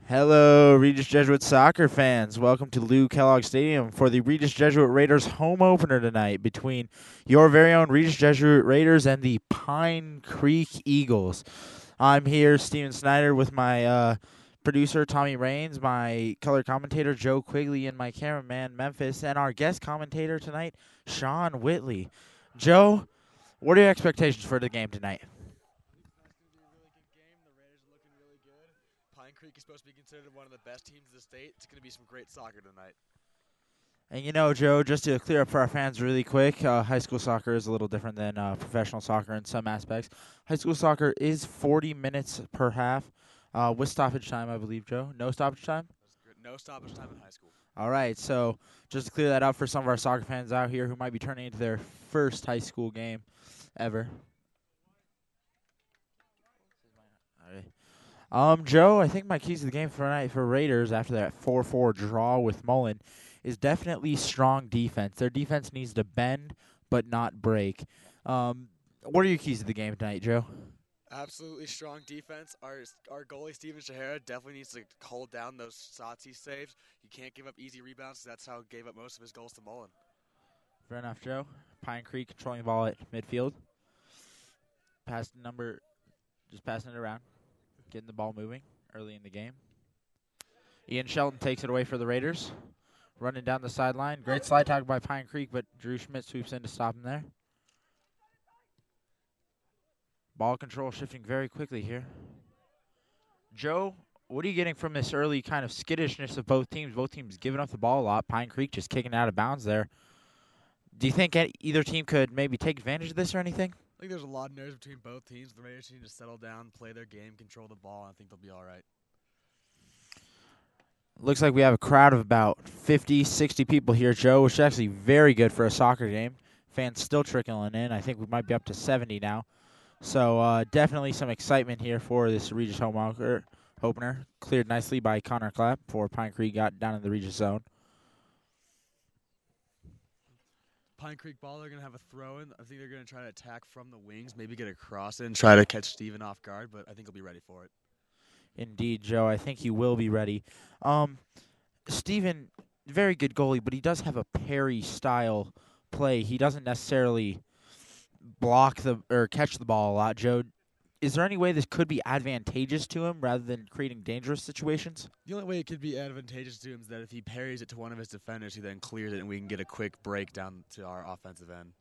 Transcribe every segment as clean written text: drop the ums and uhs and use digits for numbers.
Hello, Regis Jesuit soccer fans. Welcome to Lou Kellogg Stadium for the Regis Jesuit Raiders home opener tonight between your very own Regis Jesuit Raiders and the Pine Creek Eagles. I'm here, Steven Snyder, with my producer, Tommy Raines, my color commentator, Joe Quigley, and my cameraman, Memphis, and our guest commentator tonight, Sean Whitley. Joe, what are your expectations for the game tonight? Tonight's going to be a really good game. The Raiders are looking really good. Pine Creek is supposed to be considered one of the best teams in the state. It's going to be some great soccer tonight. And you know, Joe, just to clear up for our fans really quick, high school soccer is a little different than professional soccer in some aspects. High school soccer is 40 minutes per half with stoppage time, I believe, Joe. No stoppage time? No stoppage time in high school. All right, so just to clear that up for some of our soccer fans out here who might be turning into their first high school game ever. All right. Joe, I think my keys to the game for tonight for Raiders after that 4-4 draw with Mullen is definitely strong defense. Their defense needs to bend but not break. What are your keys to the game tonight, Joe? Absolutely strong defense. Our goalie, Steven Shahara, definitely needs to hold down those shots he saves. He can't give up easy rebounds. That's how he gave up most of his goals to Mullen. Fair enough, Joe. Pine Creek controlling the ball at midfield. Just passing it around. Getting the ball moving early in the game. Ian Shelton takes it away for the Raiders. Running down the sideline. Great slide tackle by Pine Creek, but Drew Schmidt sweeps in to stop him there. Ball control shifting very quickly here. Joe, what are you getting from this early kind of skittishness of both teams? Both teams giving up the ball a lot. Pine Creek just kicking out of bounds there. Do you think either team could maybe take advantage of this or anything? I think there's a lot of nerves between both teams. The Raiders need to settle down, play their game, control the ball, and I think they'll be all right. Looks like we have a crowd of about 50, 60 people here, Joe, which is actually very good for a soccer game. Fans still trickling in. I think we might be up to 70 now. So definitely some excitement here for this Regis home opener. Cleared nicely by Connor Clapp before Pine Creek got down in the Regis zone. Pine Creek ball, they're going to have a throw-in. I think they're going to try to attack from the wings, maybe get a cross in, try to catch Steven off guard, but I think he'll be ready for it. Indeed, Joe. I think he will be ready. Steven, very good goalie, but he does have a Perry-style play. He doesn't necessarily block or catch the ball a lot. Joe, is there any way this could be advantageous to him rather than creating dangerous situations? The only way it could be advantageous to him is that if he parries it to one of his defenders, he then clears it, and we can get a quick break down to our offensive end.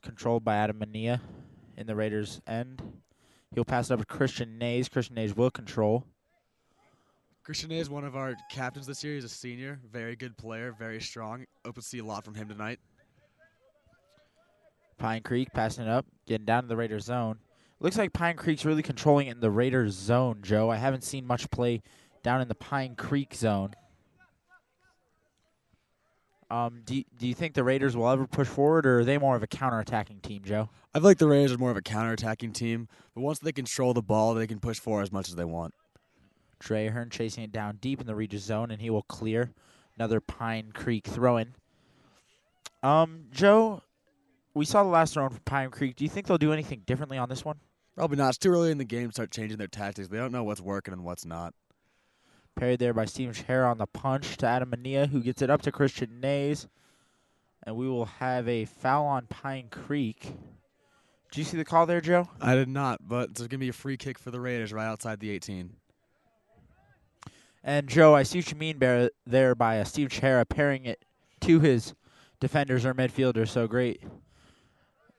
Controlled by Adam Mania in the Raiders' end. He'll pass it up to Christian Nays. Christian Nays will control. Christian is one of our captains this year. He's a senior, very good player, very strong. Hope to see a lot from him tonight. Pine Creek passing it up, getting down to the Raiders' zone. Looks like Pine Creek's really controlling it in the Raiders' zone, Joe. I haven't seen much play down in the Pine Creek zone. Do you think the Raiders will ever push forward, or are they more of a counterattacking team, Joe? I feel like the Raiders are more of a counterattacking team, but once they control the ball, they can push forward as much as they want. Trahern chasing it down deep in the Regis zone, and he will clear. Another Pine Creek throw-in. Joe, we saw the last throw-in from Pine Creek. Do you think they'll do anything differently on this one? Probably not. It's too early in the game to start changing their tactics. They don't know what's working and what's not. Parried there by Steven Shahara on the punch to Adam Mania, who gets it up to Christian Nays. And we will have a foul on Pine Creek. Did you see the call there, Joe? I did not, but it's going to be a free kick for the Raiders right outside the 18. And, Joe, I see what you mean there by Steven Shahara parrying it to his defenders or midfielders. So great.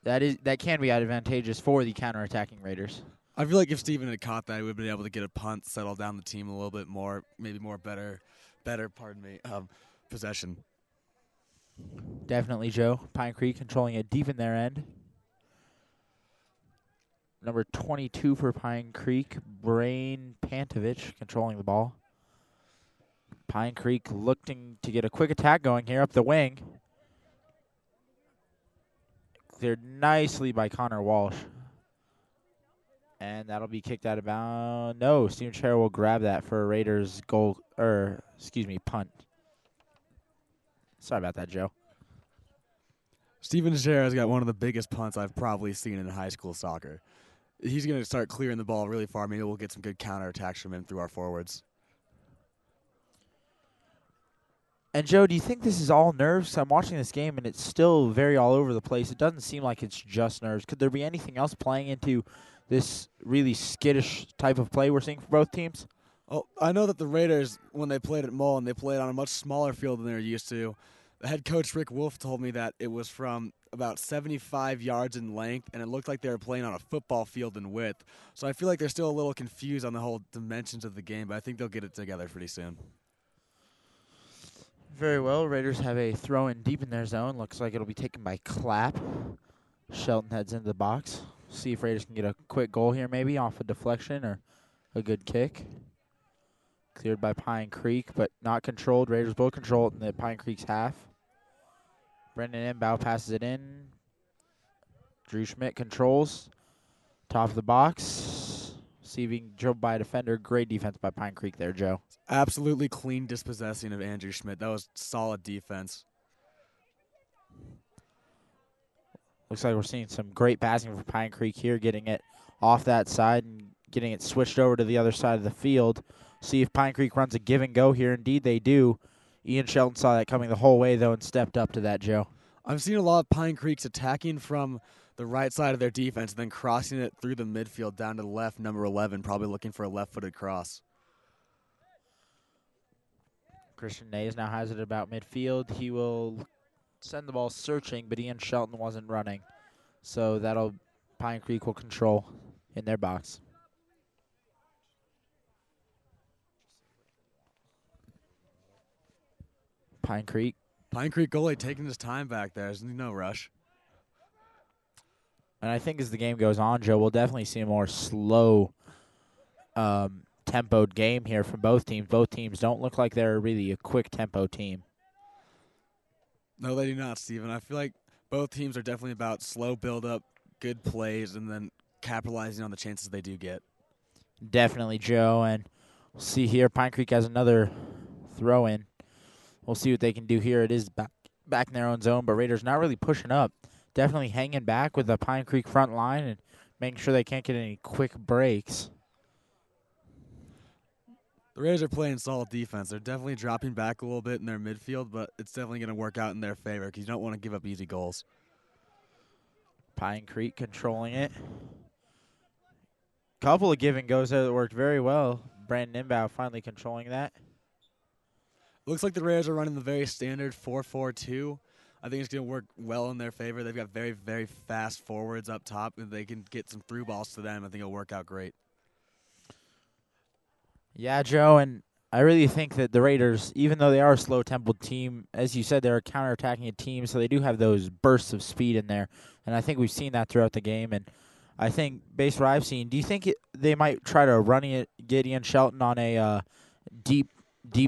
That can be advantageous for the counterattacking Raiders. I feel like if Steven had caught that, he would have been able to get a punt, settle down the team a little bit more, maybe more better, possession. Definitely, Joe. Pine Creek controlling it deep in their end. Number 22 for Pine Creek, Brain Pantovich, controlling the ball. Pine Creek looking to get a quick attack going here up the wing. Cleared nicely by Connor Walsh. And that'll be kicked out of bounds. No, Steven Shahara will grab that for a Raiders punt. Sorry about that, Joe. Steven Shahara's got one of the biggest punts I've probably seen in high school soccer. He's going to start clearing the ball really far. Maybe we'll get some good counterattacks from him through our forwards. And, Joe, do you think this is all nerves? I'm watching this game, and it's still very all over the place. It doesn't seem like it's just nerves. Could there be anything else playing into this really skittish type of play we're seeing for both teams? Oh, I know that the Raiders, when they played at Mullen, they played on a much smaller field than they were used to. The head coach, Rick Wolf, told me that it was from about 75 yards in length, and it looked like they were playing on a football field in width. So I feel like they're still a little confused on the whole dimensions of the game, but I think they'll get it together pretty soon. Very well. Raiders have a throw-in deep in their zone. Looks like it'll be taken by Clapp. Shelton heads into the box. See if Raiders can get a quick goal here maybe off a deflection or a good kick. Cleared by Pine Creek, but not controlled. Raiders will control it in the Pine Creek's half. Brendan Imbow passes it in. Drew Schmidt controls. Top of the box. See if he can dribble by a defender. Great defense by Pine Creek there, Joe. Absolutely clean dispossessing of Andrew Schmidt. That was solid defense. Looks like we're seeing some great passing from Pine Creek here, getting it off that side and getting it switched over to the other side of the field. See if Pine Creek runs a give and go here. Indeed, they do. Ian Shelton saw that coming the whole way, though, and stepped up to that, Joe. I've seen a lot of Pine Creeks attacking from the right side of their defense and then crossing it through the midfield down to the left, number 11, probably looking for a left-footed cross. Christian Nays now has it about midfield. He will send the ball searching, but Ian Shelton wasn't running. So that'll Pine Creek will control in their box. Pine Creek goalie taking his time back there. There's no rush. And I think as the game goes on, Joe, we'll definitely see a more slow tempoed game here from both teams. Both teams don't look like they're really a quick tempo team. No, they do not, Steven. I feel like both teams are definitely about slow build-up, good plays, and then capitalizing on the chances they do get. Definitely, Joe. And we'll see here. Pine Creek has another throw-in. We'll see what they can do here. It is back in their own zone, but Raiders not really pushing up. Definitely hanging back with the Pine Creek front line and making sure they can't get any quick breaks. The Raiders are playing solid defense. They're definitely dropping back a little bit in their midfield, but it's definitely going to work out in their favor because you don't want to give up easy goals. Pine Creek controlling it. Couple of give and goes there that worked very well. Brandon Imbow finally controlling that. Looks like the Raiders are running the very standard 4-4-2. I think it's going to work well in their favor. They've got very, very fast forwards up top. If they can get some through balls to them, I think it'll work out great. Yeah, Joe, and I really think that the Raiders, even though they are a slow-tempoed team, as you said, they're a counterattacking team, so they do have those bursts of speed in there. And I think we've seen that throughout the game. And I think, based on what I've seen, do you think they might try to get Ian Shelton on a deep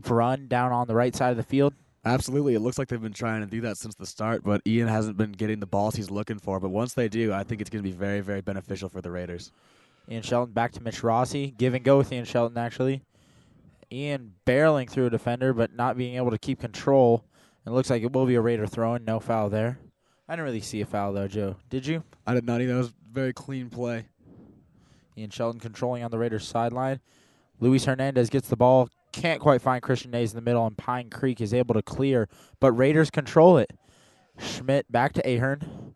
run down on the right side of the field? Absolutely. It looks like they've been trying to do that since the start, but Ian hasn't been getting the balls he's looking for. But once they do, I think it's going to be very, very beneficial for the Raiders. Ian Shelton back to Mitch Rossi. Give and go with Ian Shelton, actually. Ian barreling through a defender, but not being able to keep control. It looks like it will be a Raider throw-in. No foul there. I didn't really see a foul, though, Joe. Did you? I did not either. That was a very clean play. Ian Shelton controlling on the Raiders' sideline. Luis Hernandez gets the ball. Can't quite find Christian Nays in the middle, and Pine Creek is able to clear. But Raiders control it. Schmidt back to Ahern.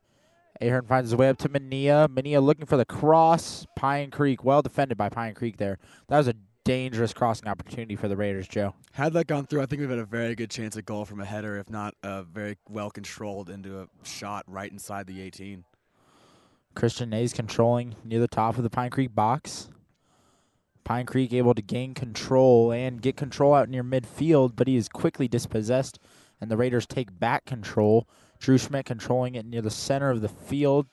Ahern finds his way up to Mania. Mania looking for the cross. Pine Creek, well defended by Pine Creek there. That was a dangerous crossing opportunity for the Raiders, Joe. Had that gone through, I think we've had a very good chance at goal from a header, if not very well controlled into a shot right inside the 18. Christian Nays controlling near the top of the Pine Creek box. Pine Creek able to gain control and get control out near midfield, but he is quickly dispossessed, and the Raiders take back control. Drew Schmidt controlling it near the center of the field.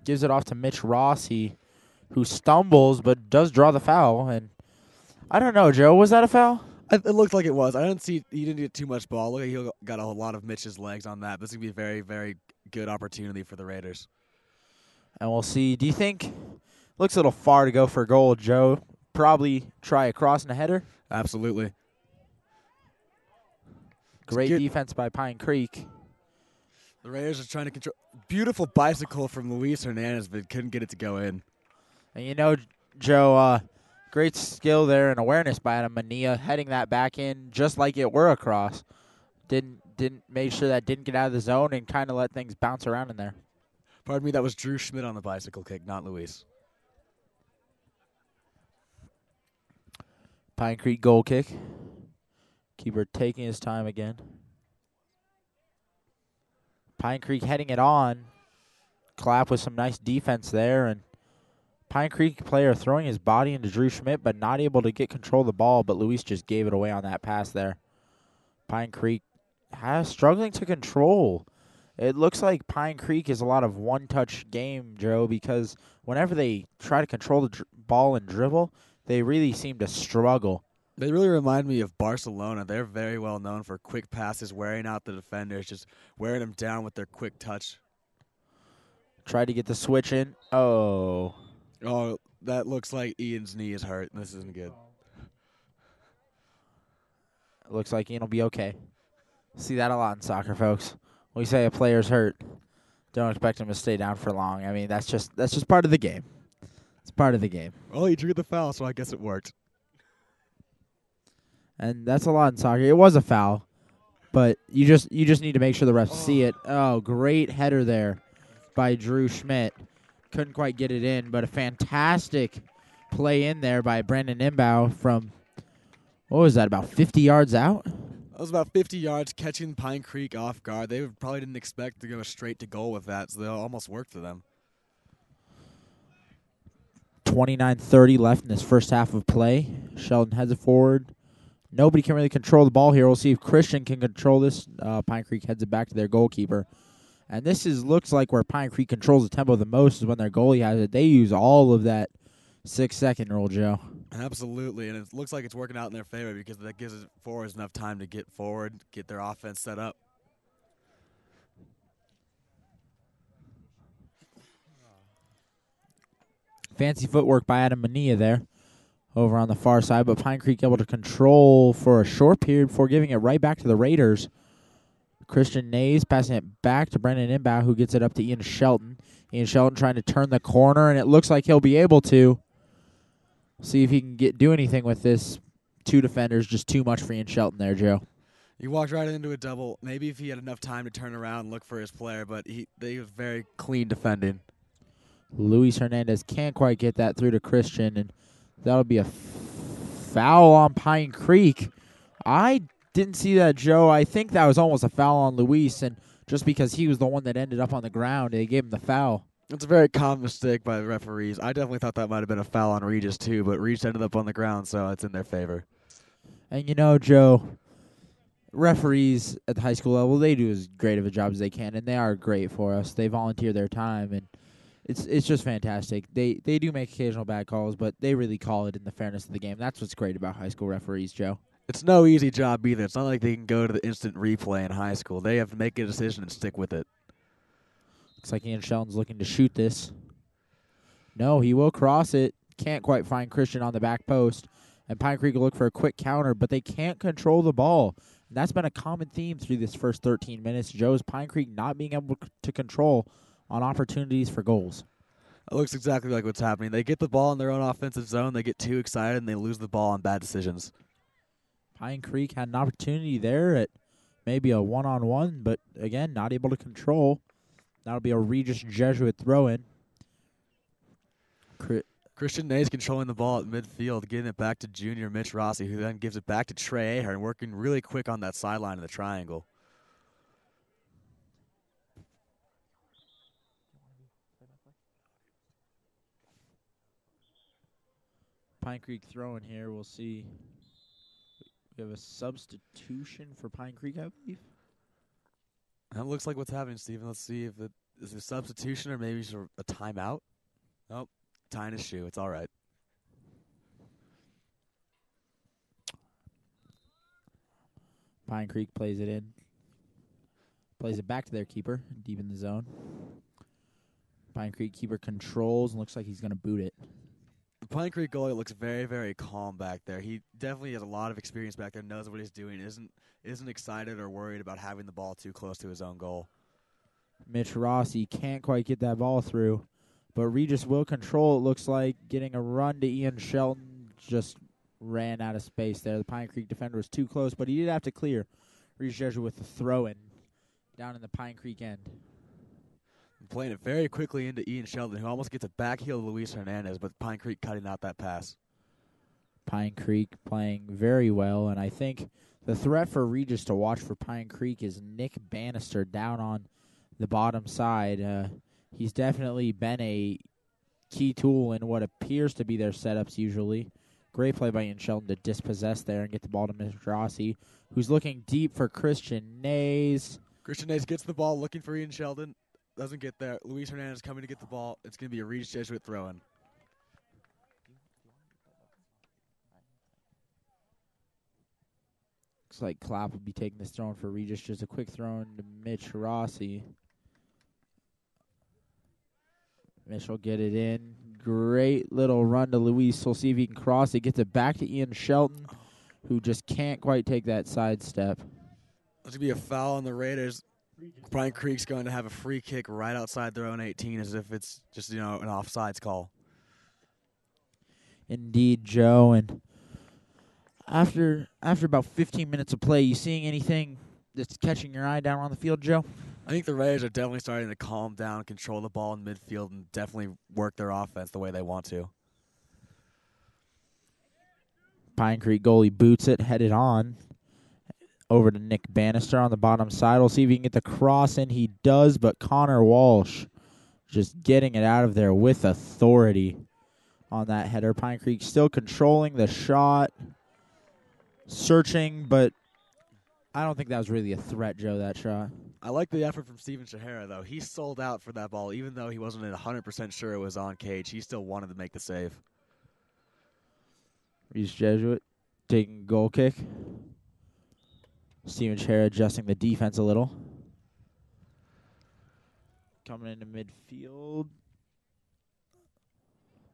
Gives it off to Mitch Rossi, who stumbles but does draw the foul. And I don't know, Joe, was that a foul? It looked like it was. I didn't see he didn't get too much ball. Look, he got a lot of Mitch's legs on that. This is going to be a very, very good opportunity for the Raiders. And we'll see. Do you think looks a little far to go for a goal, Joe? Probably try a cross and a header? Absolutely. Great defense by Pine Creek. The Raiders are trying to control. Beautiful bicycle from Luis Hernandez, but couldn't get it to go in. And Joe, great skill there and awareness by Adam Mania, heading that back in just like it were a cross. Didn't make sure that didn't get out of the zone and kind of let things bounce around in there. Pardon me, that was Drew Schmidt on the bicycle kick, not Luis. Pine Creek goal kick. Keeper taking his time again. Pine Creek heading it on. Clap with some nice defense there, and Pine Creek player throwing his body into Drew Schmidt, but not able to get control of the ball, but Luis just gave it away on that pass there. Pine Creek struggling to control. It looks like Pine Creek is a lot of one-touch game, Joe, because whenever they try to control the ball and dribble, they really seem to struggle. They really remind me of Barcelona. They're very well known for quick passes, wearing out the defenders, just wearing them down with their quick touch. Tried to get the switch in. Oh, that looks like Ian's knee is hurt. This isn't good. it looks like Ian will be okay. See that a lot in soccer, folks. When we say a player's hurt, don't expect him to stay down for long. I mean, that's just part of the game. It's part of the game. Well, he drew the foul, so I guess it worked. And that's a lot in soccer. It was a foul, but you just need to make sure the refs see it. Oh, great header there by Drew Schmidt. Couldn't quite get it in, but a fantastic play in there by Brandon Imbow from, what was that, about 50 yards out? That was about 50 yards, catching Pine Creek off guard. They probably didn't expect to go straight to goal with that, so they almost worked for them. 29:30 left in this first half of play. Sheldon heads it forward. Nobody can really control the ball here. We'll see if Christian can control this. Pine Creek heads it back to their goalkeeper. And this looks like where Pine Creek controls the tempo the most is when their goalie has it. They use all of that 6-second rule, Joe. Absolutely, and it looks like it's working out in their favor because that gives the forwards enough time to get forward, get their offense set up. Fancy footwork by Adam Mania there over on the far side, but Pine Creek able to control for a short period before giving it right back to the Raiders. Christian Nays passing it back to Brendan Imbow, who gets it up to Ian Shelton. Ian Shelton trying to turn the corner, and it looks like he'll be able to. See if he can do anything with this. Two defenders, just too much for Ian Shelton there, Joe. He walked right into a double. Maybe if he had enough time to turn around and look for his player, but they was very clean defending. Luis Hernandez can't quite get that through to Christian, and that'll be a foul on Pine Creek. I didn't see that, Joe. I think that was almost a foul on Luis, and just because he was the one that ended up on the ground, they gave him the foul. It's a very common mistake by the referees. I definitely thought that might have been a foul on Regis too, but Regis ended up on the ground, so it's in their favor. And Joe, referees at the high school level, they do as great of a job as they can, and they are great for us. They volunteer their time, and it's just fantastic. They do make occasional bad calls, but they really call it in the fairness of the game. That's what's great about high school referees, Joe. It's no easy job either. It's not like they can go to the instant replay in high school. They have to make a decision and stick with it. Looks like Ian Shelton's looking to shoot this. No, he will cross it. Can't quite find Christian on the back post. And Pine Creek will look for a quick counter, but they can't control the ball. And that's been a common theme through this first 13 minutes. Joe's Pine Creek not being able to control on opportunities for goals. It looks exactly like what's happening. They get the ball in their own offensive zone, they get too excited, and they lose the ball on bad decisions. Pine Creek had an opportunity there at maybe a one-on-one, but again, not able to control. That'll be a Regis Jesuit throw-in. Christian Nays controlling the ball at midfield, getting it back to junior Mitch Rossi, who then gives it back to Trey Ahern, working really quick on that sideline of the triangle. Pine Creek throwing here. We'll see. We have a substitution for Pine Creek, I believe. That looks like what's happening, Steven. Let's see if it is a substitution or maybe a timeout. Nope. Tying his shoe. It's all right. Pine Creek plays it in. Plays it back to their keeper, deep in the zone. Pine Creek keeper controls and looks like he's going to boot it. The Pine Creek goalie looks very, very calm back there. He definitely has a lot of experience back there, knows what he's doing, isn't excited or worried about having the ball too close to his own goal. Mitch Rossi can't quite get that ball through. But Regis will control, it looks like, getting a run to Ian Shelton. Just ran out of space there. The Pine Creek defender was too close, but he did have to clear Regis Jesuit with the throw-in down in the Pine Creek end. Playing it very quickly into Ian Sheldon, who almost gets a back heel to Luis Hernandez, but Pine Creek cutting out that pass. Pine Creek playing very well, and I think the threat for Regis to watch for Pine Creek is Nick Bannister down on the bottom side. He's definitely been a key tool in what appears to be their setups usually. Great play by Ian Shelton to dispossess there and get the ball to Mr. Rossi, who's looking deep for Christian Nays. Christian Nays gets the ball looking for Ian Sheldon. Doesn't get there. Luis Hernandez coming to get the ball. It's going to be a Regis Jesuit throw-in. Looks like Clapp will be taking this throw in for Regis. Just a quick throw in to Mitch Rossi. Mitch will get it in. Great little run to Luis. We'll see if he can cross it. Gets it back to Ian Shelton, who just can't quite take that sidestep. There's going to be a foul on the Raiders. Pine Creek's going to have a free kick right outside their own 18 as if it's just, an offsides call. Indeed, Joe. And after about 15 minutes of play, you seeing anything that's catching your eye down on the field, Joe? I think the Raiders are definitely starting to calm down, control the ball in midfield, and definitely work their offense the way they want to. Pine Creek goalie boots it, headed on over to Nick Bannister on the bottom side. We'll see if he can get the cross in. He does, but Connor Walsh just getting it out of there with authority on that header. Pine Creek still controlling the shot, searching, but I don't think that was really a threat, Joe, that shot. I like the effort from Steven Shahara, though. He sold out for that ball. Even though he wasn't 100% sure it was on cage, he still wanted to make the save. Regis Jesuit taking a goal kick. Steven Shahara adjusting the defense a little. Coming into midfield.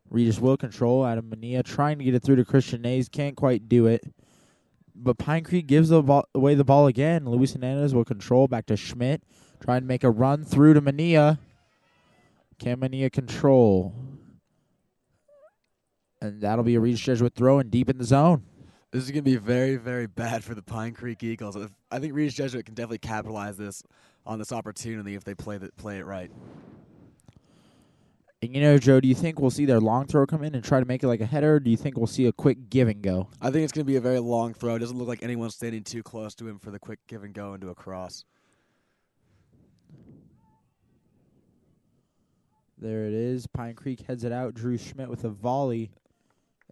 Regis will control. Adam Mania trying to get it through to Christian Nays. Can't quite do it. But Pine Creek gives away the ball again. Luis Hernandez will control back to Schmidt. Trying to make a run through to Mania. Can Mania control? And that'll be a Regis Jesuit throw in deep in the zone. This is going to be very, very bad for the Pine Creek Eagles. I think Regis Jesuit can definitely capitalize on this opportunity if they play it right. And, Joe, do you think we'll see their long throw come in and try to make it like a header, or do you think we'll see a quick give and go? I think it's going to be a very long throw. It doesn't look like anyone's standing too close to him for the quick give and go into a cross. There it is. Pine Creek heads it out. Drew Schmidt with a volley.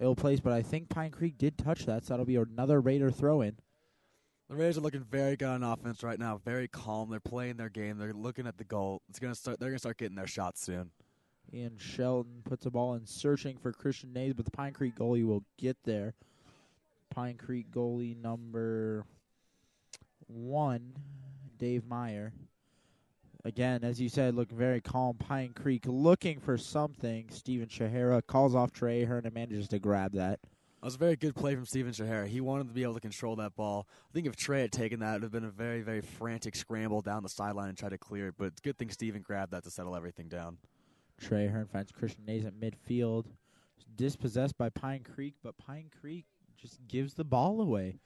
Ill placed, but I think Pine Creek did touch that, so that'll be another Raider throw-in. The Raiders are looking very good on offense right now, very calm. They're playing their game. They're looking at the goal. They're going to start getting their shots soon. Ian Shelton puts the ball in, searching for Christian Nays, but the Pine Creek goalie will get there. Pine Creek goalie number 1, Dave Meyer. Again, as you said, looking very calm. Pine Creek looking for something. Steven Shahara calls off Trey Ahern and manages to grab that. That was a very good play from Steven Shahara. He wanted to be able to control that ball. I think if Trey had taken that, it would have been a very, very frantic scramble down the sideline and try to clear it. But it's a good thing Steven grabbed that to settle everything down. Trey Ahern finds Christian Nays at midfield. Dispossessed by Pine Creek, but Pine Creek just gives the ball away.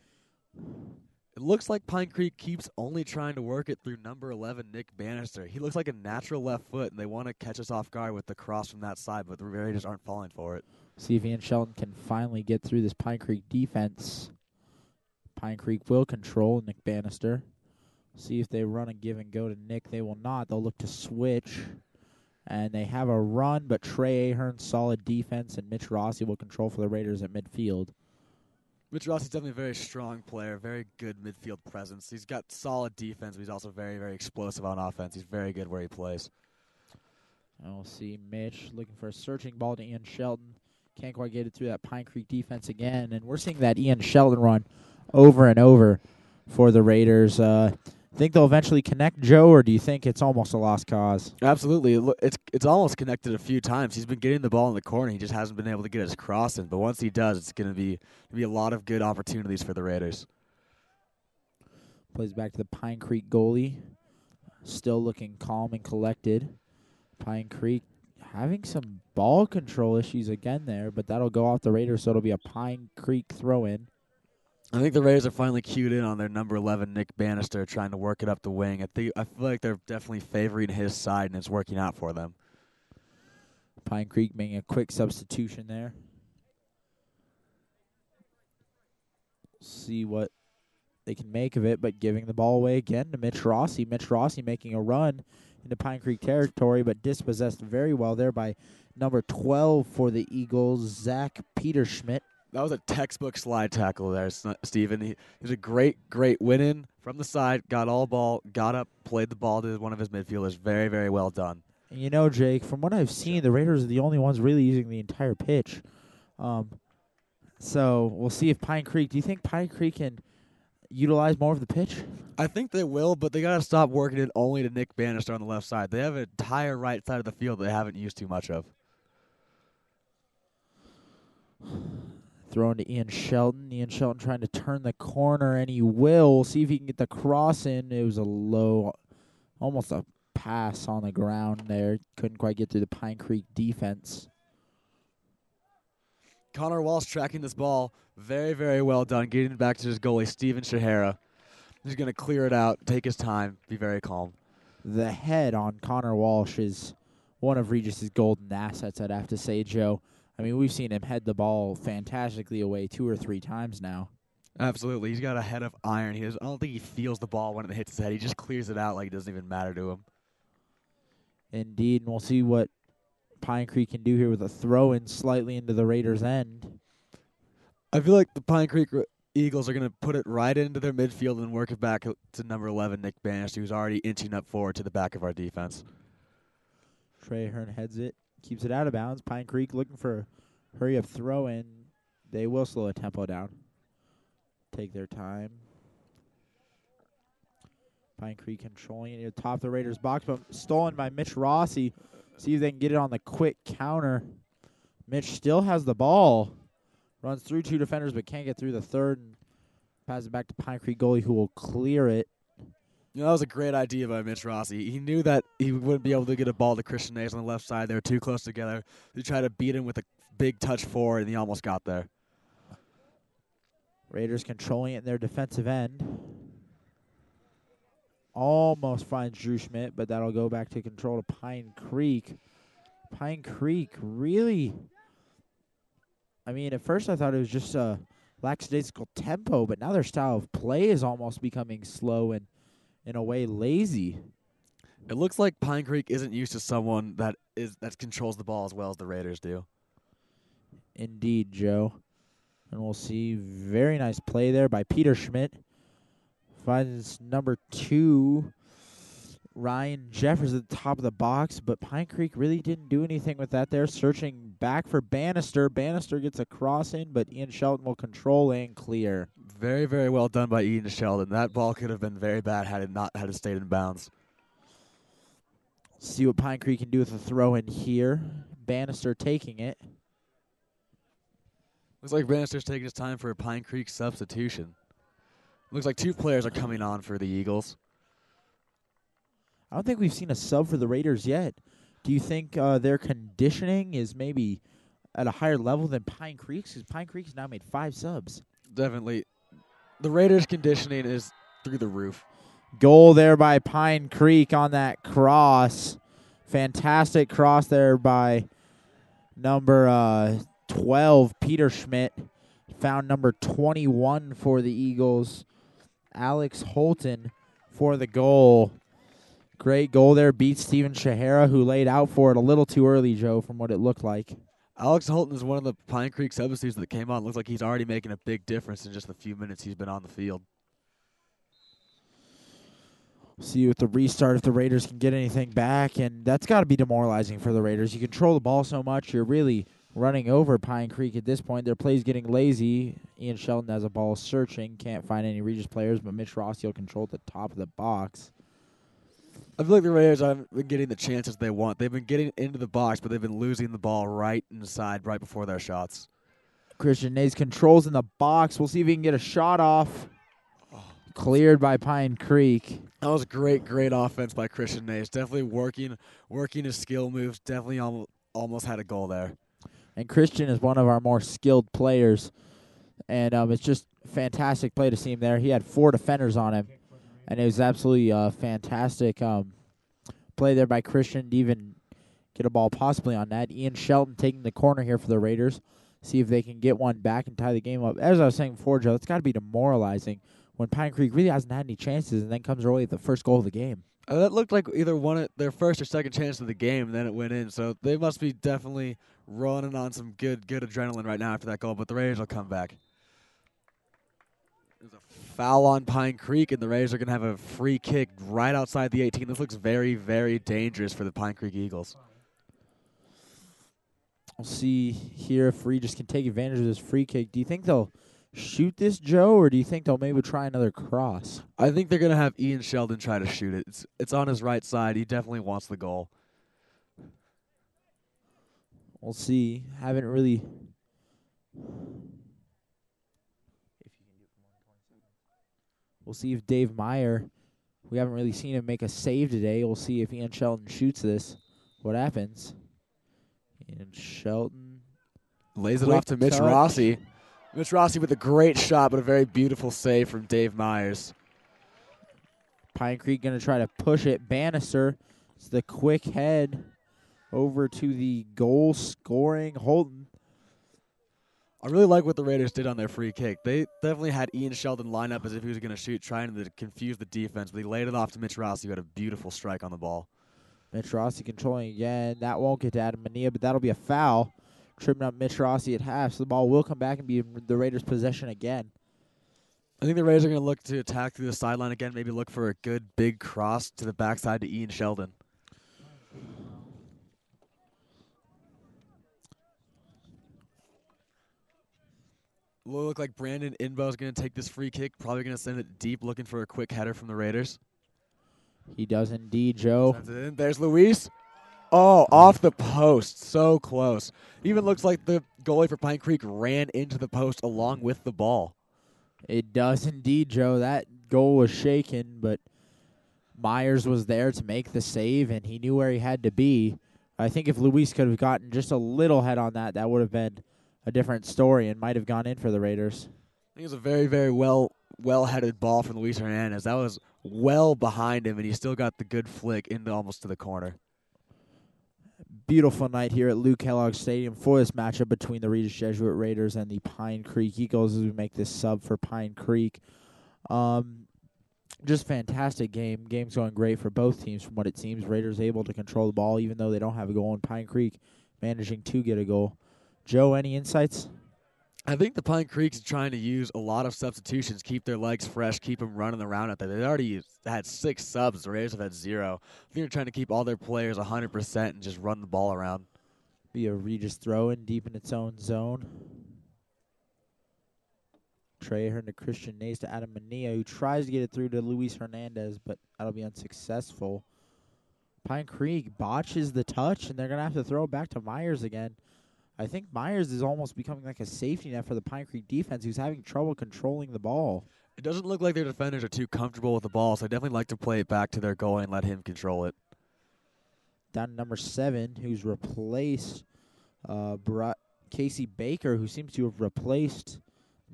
It looks like Pine Creek keeps only trying to work it through number 11, Nick Bannister. He looks like a natural left foot, and they want to catch us off guard with the cross from that side, but the Raiders aren't falling for it. See if Ian Shelton can finally get through this Pine Creek defense. Pine Creek will control Nick Bannister. See if they run a give and go to Nick. They will not. They'll look to switch. And they have a run, but Trey Ahern, solid defense, and Mitch Rossi will control for the Raiders at midfield. Mitch Rossi's definitely a very strong player, very good midfield presence. He's got solid defense, but he's also very, very explosive on offense. He's very good where he plays. And we'll see Mitch looking for a searching ball to Ian Shelton. Can't quite get it through that Pine Creek defense again. And we're seeing that Ian Shelton run over and over for the Raiders. Think they'll eventually connect, Joe, or do you think it's almost a lost cause? Absolutely. It's almost connected a few times. He's been getting the ball in the corner. He just hasn't been able to get his cross in. But once he does, it's going to be a lot of good opportunities for the Raiders. Plays back to the Pine Creek goalie. Still looking calm and collected. Pine Creek having some ball control issues again there, but that'll go off the Raiders, so it'll be a Pine Creek throw-in. I think the Raiders are finally cued in on their number 11, Nick Bannister, trying to work it up the wing. I feel like they're definitely favoring his side, and it's working out for them. Pine Creek making a quick substitution there. See what they can make of it, but giving the ball away again to Mitch Rossi. Mitch Rossi making a run into Pine Creek territory, but dispossessed very well there by number 12 for the Eagles, Zach Peterschmidt. That was a textbook slide tackle there, Steven. He was a great win-in from the side, got all ball, got up, played the ball to one of his midfielders. Very, very well done. And you know, Jake, from what I've seen, the Raiders are the only ones really using the entire pitch. So we'll see if Pine Creek, do you think Pine Creek can utilize more of the pitch? I think they will, but they got to stop working it only to Nick Bannister on the left side. They have an entire right side of the field they haven't used too much of. Throwing to Ian Shelton. Ian Shelton trying to turn the corner, and he will. We'll see if he can get the cross in. It was a low, almost a pass on the ground there. Couldn't quite get through the Pine Creek defense. Connor Walsh tracking this ball. Very, very well done. Getting it back to his goalie, Steven Shahara. He's going to clear it out, take his time, be very calm. The head on Connor Walsh is one of Regis's golden assets, I'd have to say, Joe. I mean, we've seen him head the ball fantastically away 2 or 3 times now. Absolutely. He's got a head of iron. I don't think he feels the ball when it hits his head. He just clears it out like it doesn't even matter to him. Indeed, and we'll see what Pine Creek can do here with a throw-in slightly into the Raiders' end. I feel like the Pine Creek Eagles are going to put it right into their midfield and work it back to number 11, Nick Bannister, who's already inching up forward to the back of our defense. Trey Hearn heads it, keeps it out of bounds. Pine Creek looking for a hurry-up throw-in. They will slow a tempo down. Take their time. Pine Creek controlling it near the top of the Raiders' box, but stolen by Mitch Rossi. See if they can get it on the quick counter. Mitch still has the ball. Runs through 2 defenders, but can't get through the third. And passes it back to Pine Creek goalie, who will clear it. You know, that was a great idea by Mitch Rossi. He knew that he wouldn't be able to get a ball to Christian Nays on the left side. They were too close together. He tried to beat him with a big touch forward, and he almost got there. Raiders controlling it in their defensive end. Almost finds Drew Schmidt, but that'll go back to control to Pine Creek. Pine Creek really, I mean, at first I thought it was just a lackadaisical tempo, but now their style of play is almost becoming slow and, in a way, lazy. It looks like Pine Creek isn't used to someone that controls the ball as well as the Raiders do. Indeed, Joe. And we'll see very nice play there by Peter Schmidt. Finds number 2, Ryan Jeffers at the top of the box, but Pine Creek really didn't do anything with that there. Searching back for Bannister. Bannister gets a cross in, but Ian Shelton will control and clear. Very, very well done by Ian Sheldon. That ball could have been very bad had it stayed in bounds. See what Pine Creek can do with the throw in here. Bannister taking it. Looks like Bannister's taking his time for a Pine Creek substitution. Looks like 2 players are coming on for the Eagles. I don't think we've seen a sub for the Raiders yet. Do you think their conditioning is maybe at a higher level than Pine Creek's? Because Pine Creek's now made 5 subs. Definitely. The Raiders' conditioning is through the roof. Goal there by Pine Creek on that cross. Fantastic cross there by number 12, Peter Schmidt. Found number 21 for the Eagles, Alex Holton, for the goal. Great goal there. Beats Steven Shahara, who laid out for it a little too early, Joe, from what it looked like. Alex Holton is one of the Pine Creek substitutes that came on. Looks like he's already making a big difference in just the few minutes he's been on the field. See with the restart if the Raiders can get anything back, and that's got to be demoralizing for the Raiders. You control the ball so much, you're really running over Pine Creek at this point. Their play's getting lazy. Ian Shelton has a ball searching. Can't find any Regis players, but Mitch Rossi will control at the top of the box. I feel like the Raiders haven't been getting the chances they want. They've been getting into the box, but they've been losing the ball right inside, right before their shots. Christian Nays controls in the box. We'll see if he can get a shot off. Cleared by Pine Creek. That was great offense by Christian Nays. Definitely working his skill moves. Definitely almost had a goal there. And Christian is one of our more skilled players, and it's just fantastic play to see him there. He had 4 defenders on him, and it was absolutely fantastic play there by Christian to even get a ball possibly on that. Ian Shelton taking the corner here for the Raiders. See if they can get one back and tie the game up. As I was saying before, Joe, it's got to be demoralizing when Pine Creek really hasn't had any chances and then comes away with the first goal of the game. That looked like either their first or second chance of the game, and then it went in. So they must be definitely running on some good adrenaline right now after that goal, but the Raiders will come back. There's a foul on Pine Creek, and the Raiders are going to have a free kick right outside the 18. This looks very, very dangerous for the Pine Creek Eagles. We'll see here if Regis can take advantage of this free kick. Do you think they'll shoot this, Joe, or do you think they'll maybe try another cross? I think they're going to have Ian Sheldon try to shoot it. It's on his right side. He definitely wants the goal. We'll see. Haven't really... We'll see if Dave Meyer, we haven't really seen him make a save today. We'll see if Ian Shelton shoots this. What happens? Ian Shelton. Lays it off to Mitch Rossi. Mitch Rossi with a great shot, but a very beautiful save from Dave Myers. Pine Creek going to try to push it. Bannister. It's the quick head over to the goal-scoring Holton. I really like what the Raiders did on their free kick. They definitely had Ian Sheldon line up as if he was going to shoot, trying to confuse the defense, but he laid it off to Mitch Rossi, who had a beautiful strike on the ball. Mitch Rossi controlling again. That won't get to Adam Mania, but that'll be a foul. Tripping up Mitch Rossi at half, so the ball will come back and be in the Raiders' possession again. I think the Raiders are going to look to attack through the sideline again, maybe look for a good big cross to the backside to Ian Sheldon. Will look like Brandon Inbo is going to take this free kick, probably going to send it deep, looking for a quick header from the Raiders. He does indeed, Joe. There's Luis. Oh, off the post. So close. Even looks like the goalie for Pine Creek ran into the post along with the ball. It does indeed, Joe. That goal was shaken, but Myers was there to make the save, and he knew where he had to be. I think if Luis could have gotten just a little head on that, that would have been a different story and might have gone in for the Raiders. I think it was a very, very well-headed ball from Luis Hernandez. That was well behind him, and he still got the good flick into almost to the corner. Beautiful night here at Lou Kellogg Stadium for this matchup between the Regis Jesuit Raiders and the Pine Creek Eagles as we make this sub for Pine Creek. Just fantastic game. Game's going great for both teams from what it seems. Raiders able to control the ball even though they don't have a goal, and Pine Creek managing to get a goal. Joe, any insights? I think the Pine Creek's trying to use a lot of substitutions, keep their legs fresh, keep them running around out there. They already had 6 subs. The Raiders have had 0. I think they're trying to keep all their players 100% and just run the ball around. Be a Regis throw-in deep in its own zone. Trey Ahern to Christian Nays to Adam Mania, who tries to get it through to Luis Hernandez, but that'll be unsuccessful. Pine Creek botches the touch, and they're going to have to throw it back to Myers again. I think Myers is almost becoming like a safety net for the Pine Creek defense, who's having trouble controlling the ball. It doesn't look like their defenders are too comfortable with the ball, so I definitely like to play it back to their goalie and let him control it. Down to number 7, who's replaced Casey Baker, who seems to have replaced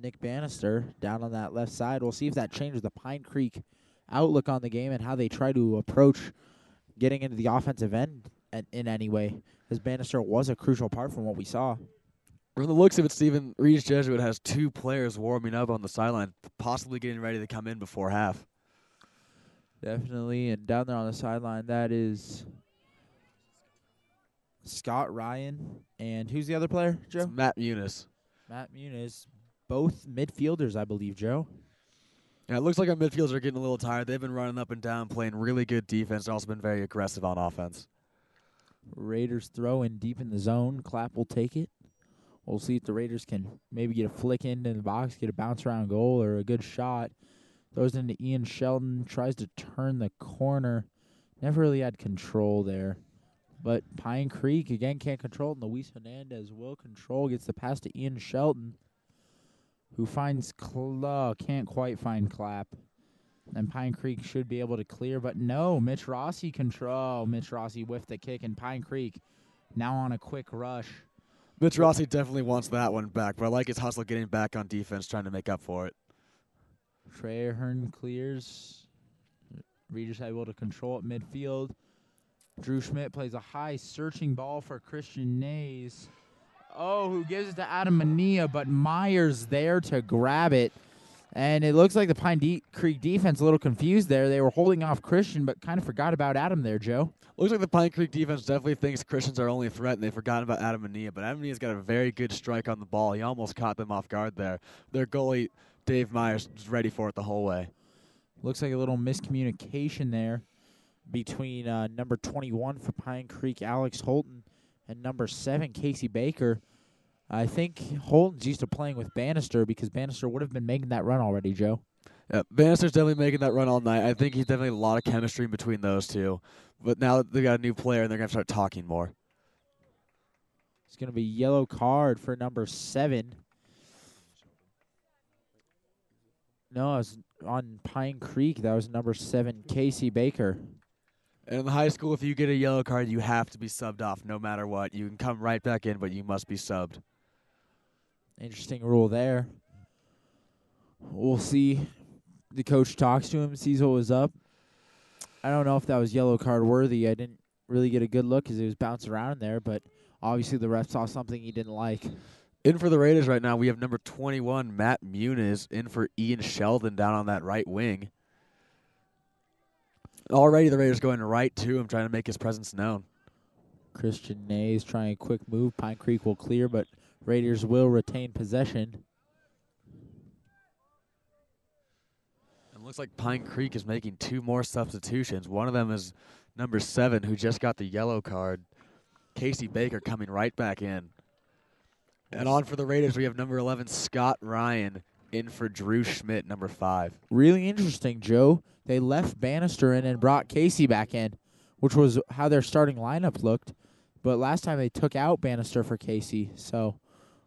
Nick Bannister down on that left side. We'll see if that changes the Pine Creek outlook on the game and how they try to approach getting into the offensive end in any way, as Bannister was a crucial part from what we saw. From the looks of it, Stephen, Regis Jesuit has 2 players warming up on the sideline, possibly getting ready to come in before half. Definitely, and down there on the sideline, that is Scott Ryan, and who's the other player, Joe? It's Matt Muniz. Matt Muniz, both midfielders, I believe, Joe. Yeah, it looks like our midfielders are getting a little tired. They've been running up and down, playing really good defense. They've also been very aggressive on offense. Raiders throw in deep in the zone. Clapp will take it. We'll see if the Raiders can maybe get a flick into the box, get a bounce around goal or a good shot. Throws into Ian Sheldon, tries to turn the corner. Never really had control there. But Pine Creek, again, can't control it. Luis Hernandez will control, gets the pass to Ian Shelton, who finds can't quite find Clapp. And Pine Creek should be able to clear, but no, Mitch Rossi control. Mitch Rossi whiffed the kick, and Pine Creek now on a quick rush. Mitch Rossi definitely wants that one back, but I like his hustle getting back on defense, trying to make up for it. Trahern clears. Regis able to control at midfield. Drew Schmidt plays a high searching ball for Christian Nays. Oh, who gives it to Adam Mania, but Myers there to grab it. And it looks like the Pine Creek defense a little confused there. They were holding off Christian, but kind of forgot about Adam there, Joe. Looks like the Pine Creek defense definitely thinks Christians are only a threat, and they've forgotten about Adam Mania. But Adam Mania's got a very good strike on the ball. He almost caught them off guard there. Their goalie, Dave Myers, was ready for it the whole way. Looks like a little miscommunication there between number 21 for Pine Creek, Alex Holton, and number 7, Casey Baker. I think Holton's used to playing with Bannister because Bannister would have been making that run already, Joe. Yeah, Bannister's definitely making that run all night. I think he's definitely a lot of chemistry between those two. But now they got a new player, and they're going to start talking more. It's going to be yellow card for number 7. No, it was on Pine Creek. That was number 7, Casey Baker. And in the high school, if you get a yellow card, you have to be subbed off no matter what. You can come right back in, but you must be subbed. Interesting rule there. We'll see. The coach talks to him, sees what was up. I don't know if that was yellow card worthy. I didn't really get a good look because it was bouncing around in there, but obviously the ref saw something he didn't like. In for the Raiders right now, we have number 21, Matt Muniz, in for Ian Sheldon down on that right wing. Already the Raiders going right to him, trying to make his presence known. Christian Nays trying a quick move. Pine Creek will clear, but Raiders will retain possession. It looks like Pine Creek is making 2 more substitutions. One of them is number 7, who just got the yellow card. Casey Baker coming right back in. And on for the Raiders, we have number 11, Scott Ryan, in for Drew Schmidt, number 5. Really interesting, Joe. They left Bannister in and brought Casey back in, which was how their starting lineup looked. But last time they took out Bannister for Casey, so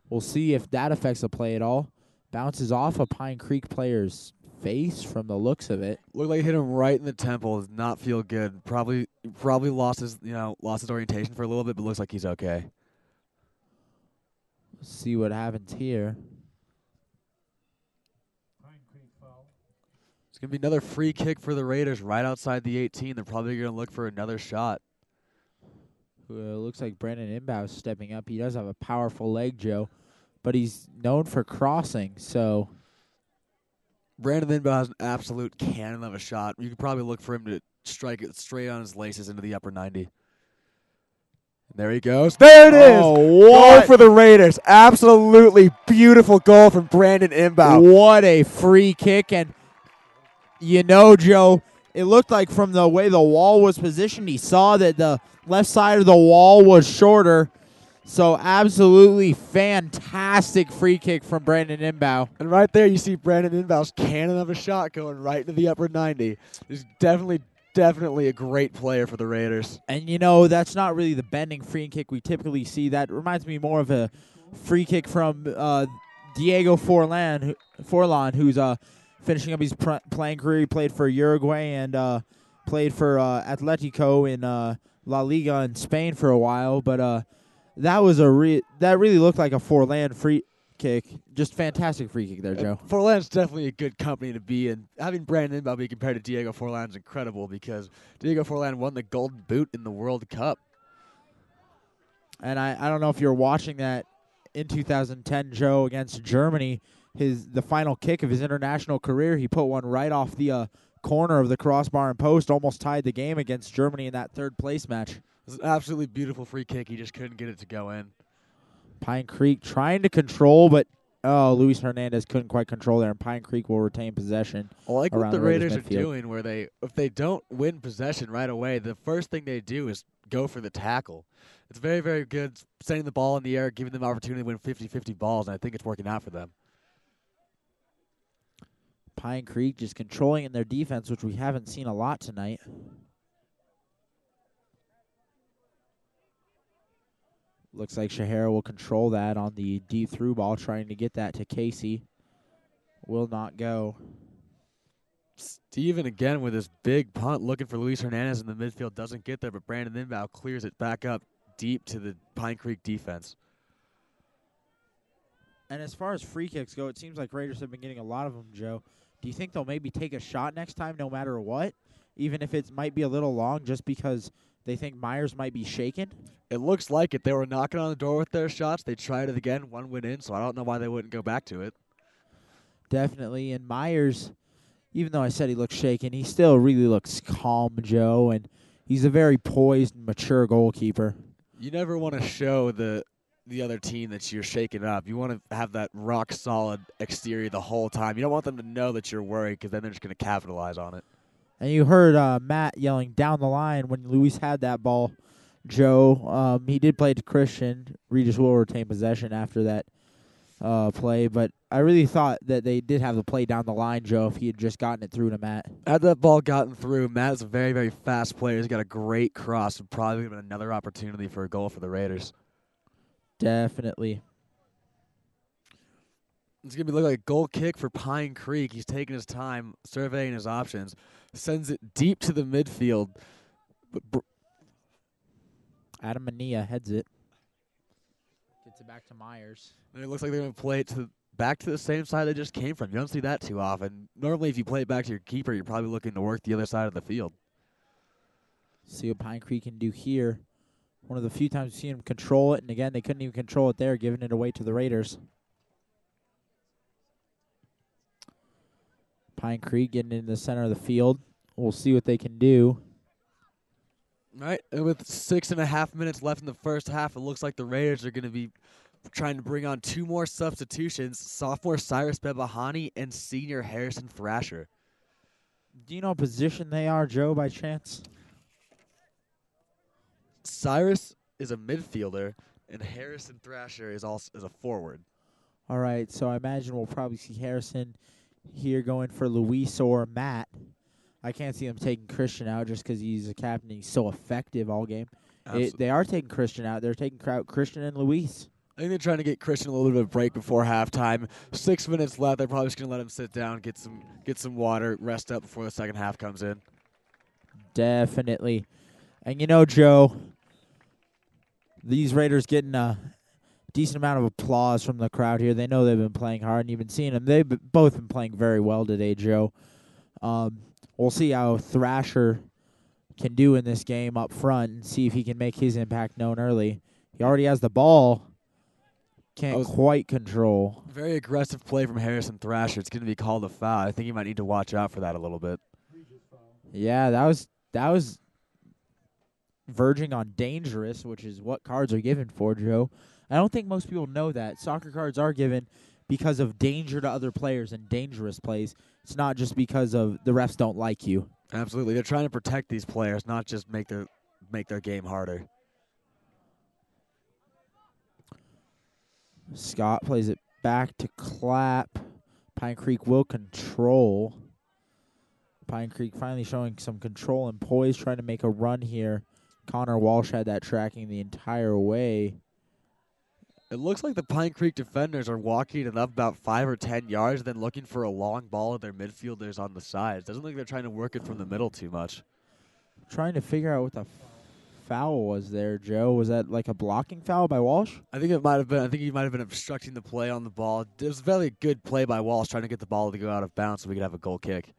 we'll see if that affects the play at all. Bounces off a Pine Creek player's face from the looks of it. Looked like he hit him right in the temple. Does not feel good. Probably lost his orientation for a little bit, but looks like he's okay. See what happens here. It's going to be another free kick for the Raiders right outside the 18. They're probably going to look for another shot. Looks like Brandon Inbow is stepping up. He does have a powerful leg, Joe, but he's known for crossing, so. Brandon Inbow has an absolute cannon of a shot. You could probably look for him to strike it straight on his laces into the upper 90. There he goes. There it is. Goal for the Raiders. Absolutely beautiful goal from Brandon Inbow. What a free kick. And, Joe, it looked like from the way the wall was positioned, he saw that the left side of the wall was shorter. So absolutely fantastic free kick from Brandon Inbow. And right there you see Brandon Inbow's cannon of a shot going right into the upper 90. He's definitely a great player for the Raiders. And, that's not really the bending free kick we typically see. That reminds me more of a free kick from Diego Forlan, who's finishing up his playing career. He played for Uruguay and played for Atletico in La Liga in Spain for a while. But that was that really looked like a Forlan free kick. Just fantastic free kick there, Joe. Forlan's definitely a good company to be in. Having Brandon Inbow be compared to Diego Forlan is incredible because Diego Forlan won the Golden Boot in the World Cup. And I don't know if you're watching that in 2010, Joe, against Germany. The final kick of his international career, he put one right off the corner of the crossbar and post, almost tied the game against Germany in that third-place match. It was an absolutely beautiful free kick. He just couldn't get it to go in. Pine Creek trying to control, but Luis Hernandez couldn't quite control there, and Pine Creek will retain possession. I like what the Raiders are midfield. doing, where if they don't win possession right away, the first thing they do is go for the tackle. It's very, very good sending the ball in the air, giving them opportunity to win 50-50 balls, and I think it's working out for them. Pine Creek just controlling in their defense, which we haven't seen a lot tonight. Looks like Shahara will control that on the deep through ball, trying to get that to Casey. Will not go. Steven again with his big punt, looking for Luis Hernandez in the midfield. Doesn't get there, but Brandon Inbow clears it back up deep to the Pine Creek defense. And as far as free kicks go, it seems like Raiders have been getting a lot of them, Joe. Do you think they'll maybe take a shot next time no matter what, even if it might be a little long just because they think Myers might be shaken? It looks like it. They were knocking on the door with their shots. They tried it again. One went in, so I don't know why they wouldn't go back to it. Definitely. And Myers, even though I said he looks shaken, he still really looks calm, Joe, and he's a very poised and mature goalkeeper. You never want to show the other team that you're shaking up. You want to have that rock-solid exterior the whole time. You don't want them to know that you're worried because then they're just going to capitalize on it. And you heard Matt yelling down the line when Luis had that ball, Joe. He did play to Christian. Regis will retain possession after that play, but I really thought that they did have the play down the line, Joe, if he had just gotten it through to Matt. Had that ball gotten through, Matt is a very, very fast player. He's got a great cross and probably been another opportunity for a goal for the Raiders. Definitely. It's going to be looking like a goal kick for Pine Creek. He's taking his time, surveying his options, sends it deep to the midfield. But Adam Mania heads it. Gets it back to Myers. And it looks like they're going to play it back to the same side they just came from. You don't see that too often. Normally, if you play it back to your keeper, you're probably looking to work the other side of the field. See what Pine Creek can do here. One of the few times we've seen them control it, and again, they couldn't even control it there, giving it away to the Raiders. Pine Creek getting in the center of the field. We'll see what they can do. All right, and with 6.5 minutes left in the first half, it looks like the Raiders are going to be trying to bring on two more substitutions, sophomore Cyrus Bebahani and senior Harrison Thrasher. Do you know what position they are, Joe, by chance? Cyrus is a midfielder, and Harrison Thrasher is a forward. All right, so I imagine we'll probably see Harrison here going for Luis or Matt. I can't see them taking Christian out just because he's a captain. He's so effective all game. They are taking Christian out. They're taking out Christian and Luis. I think they're trying to get Christian a little bit of a break before halftime. 6 minutes left. They're probably just going to let him sit down, get some water, rest up before the second half comes in. Definitely. And you know, Joe, these Raiders getting a decent amount of applause from the crowd here. They know they've been playing hard, and you've been seeing them. They've both been playing very well today, Joe. We'll see how Thrasher can do in this game up front and see if he can make his impact known early. He already has the ball. Can't quite control. Very aggressive play from Harrison Thrasher. It's going to be called a foul. I think you might need to watch out for that a little bit. Yeah, that was verging on dangerous, which is what cards are given for, Joe. I don't think most people know that. Soccer cards are given because of danger to other players and dangerous plays. It's not just because of the refs don't like you. Absolutely. They're trying to protect these players, not just make their game harder. Scott plays it back to Clapp. Pine Creek will control. Pine Creek finally showing some control and poise, trying to make a run here. Connor Walsh had that tracking the entire way. It looks like the Pine Creek defenders are walking it up about 5 or 10 yards, then looking for a long ball at their midfielders on the sides. Doesn't look like they're trying to work it from the middle too much. Trying to figure out what the foul was there, Joe. Was that like a blocking foul by Walsh? I think it might have been. I think he might have been obstructing the play on the ball. It was a very good play by Walsh, trying to get the ball to go out of bounds so we could have a goal kick.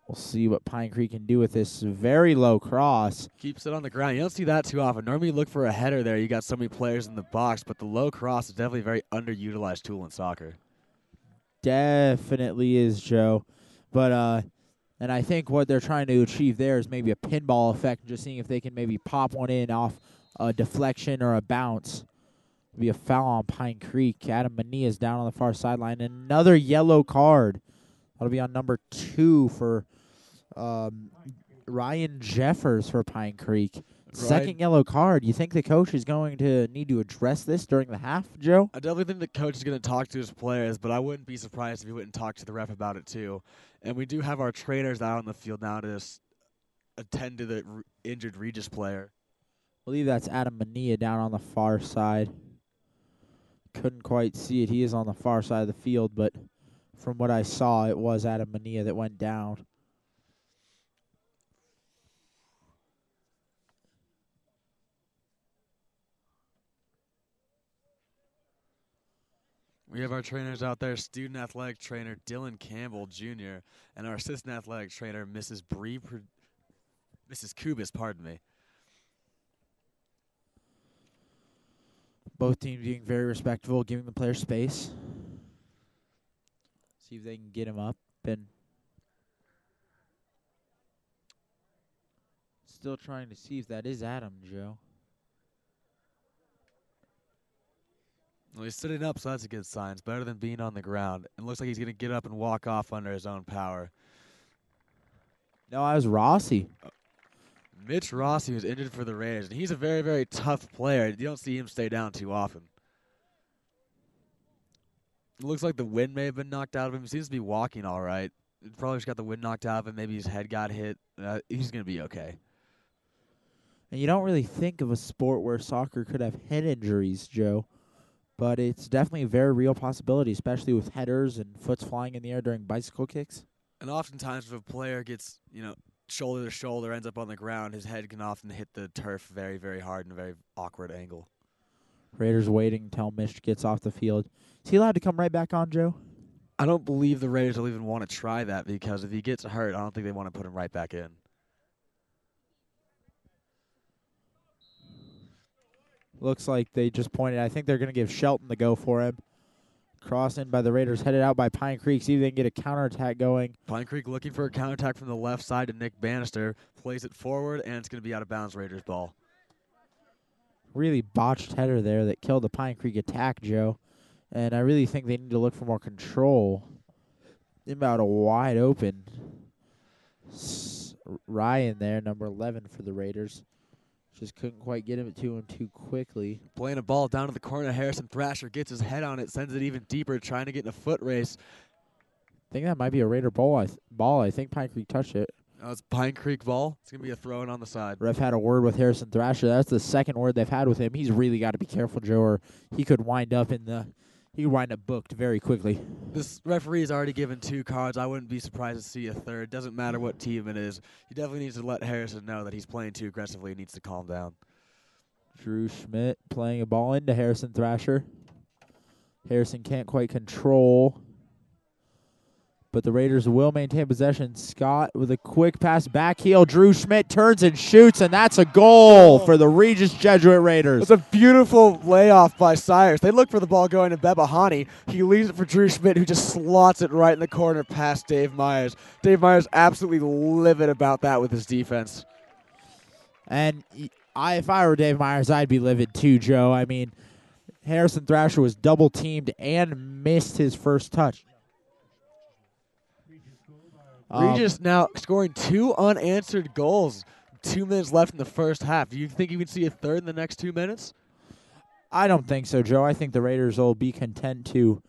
We'll see what Pine Creek can do with this very low cross. Keeps it on the ground. You don't see that too often. Normally you look for a header there. You got so many players in the box, but the low cross is definitely a very underutilized tool in soccer. Definitely is, Joe. But and I think what they're trying to achieve there is maybe a pinball effect, just seeing if they can maybe pop one in off a deflection or a bounce. It'll be a foul on Pine Creek. Adam Mania is down on the far sideline. Another yellow card. That'll be on number 2 for Ryan Jeffers for Pine Creek. Second yellow card. You think the coach is going to need to address this during the half, Joe? I definitely think the coach is going to talk to his players, but I wouldn't be surprised if he wouldn't talk to the ref about it too. And we do have our trainers out on the field now to attend to the injured Regis player. I believe that's Adam Mania down on the far side. Couldn't quite see it. He is on the far side of the field, but from what I saw, it was Adam Mania that went down. We have our trainers out there, student athletic trainer Dylan Campbell Jr. and our assistant athletic trainer Mrs. Mrs. Kubis, pardon me. Both teams being very respectful, giving the player space. See if they can get him up. And still trying to see if that is Adam, Joe. Well, he's sitting up, so that's a good sign. It's better than being on the ground. It looks like he's going to get up and walk off under his own power. No, I was Rossi. Mitch Rossi was injured for the Raiders, and he's a very, very tough player. You don't see him stay down too often. It looks like the wind may have been knocked out of him. He seems to be walking all right. Probably just got the wind knocked out of him. Maybe his head got hit. He's going to be okay. And you don't really think of a sport where soccer could have head injuries, Joe. But it's definitely a very real possibility, especially with headers and foots flying in the air during bicycle kicks. And oftentimes if a player gets, shoulder to shoulder, ends up on the ground, his head can often hit the turf very, very hard in a very awkward angle. Raiders waiting until Mitch gets off the field. Is he allowed to come right back on, Joe? I don't believe the Raiders will even want to try that because if he gets hurt, I don't think they want to put him right back in. Looks like they just pointed. I think they're going to give Shelton the go for him. Cross in by the Raiders, headed out by Pine Creek. See if they can get a counterattack going. Pine Creek looking for a counterattack from the left side to Nick Bannister. Plays it forward, and it's going to be out of bounds, Raiders ball. Really botched header there that killed the Pine Creek attack, Joe. And I really think they need to look for more control. About a wide open Ryan there, number 11 for the Raiders. Just couldn't quite get him to him too quickly. Playing a ball down to the corner. Harrison Thrasher gets his head on it, sends it even deeper, trying to get in a foot race. I think that might be a Raider ball. I think Pine Creek touched it. Oh, it's Pine Creek ball. It's going to be a throw-in on the side. Ref had a word with Harrison Thrasher. That's the second word they've had with him. He's really got to be careful, Joe, or he could wind up booked very quickly. This referee's already given 2 cards. I wouldn't be surprised to see a third. Doesn't matter what team it is. He definitely needs to let Harrison know that he's playing too aggressively and needs to calm down. Drew Schmidt playing a ball into Harrison Thrasher. Harrison can't quite control, but the Raiders will maintain possession. Scott with a quick pass back heel. Drew Schmidt turns and shoots, and that's a goal for the Regis Jesuit Raiders. It's a beautiful layoff by Cyrus. They look for the ball going to Bebahani. He leaves it for Drew Schmidt, who just slots it right in the corner past Dave Myers. Dave Myers absolutely livid about that with his defense. And if I were Dave Myers, I'd be livid too, Joe. I mean, Harrison Thrasher was double-teamed and missed his first touch. Regis now scoring 2 unanswered goals. 2 minutes left in the first half. Do you think you can see a third in the next 2 minutes? I don't think so, Joe. I think the Raiders will be content to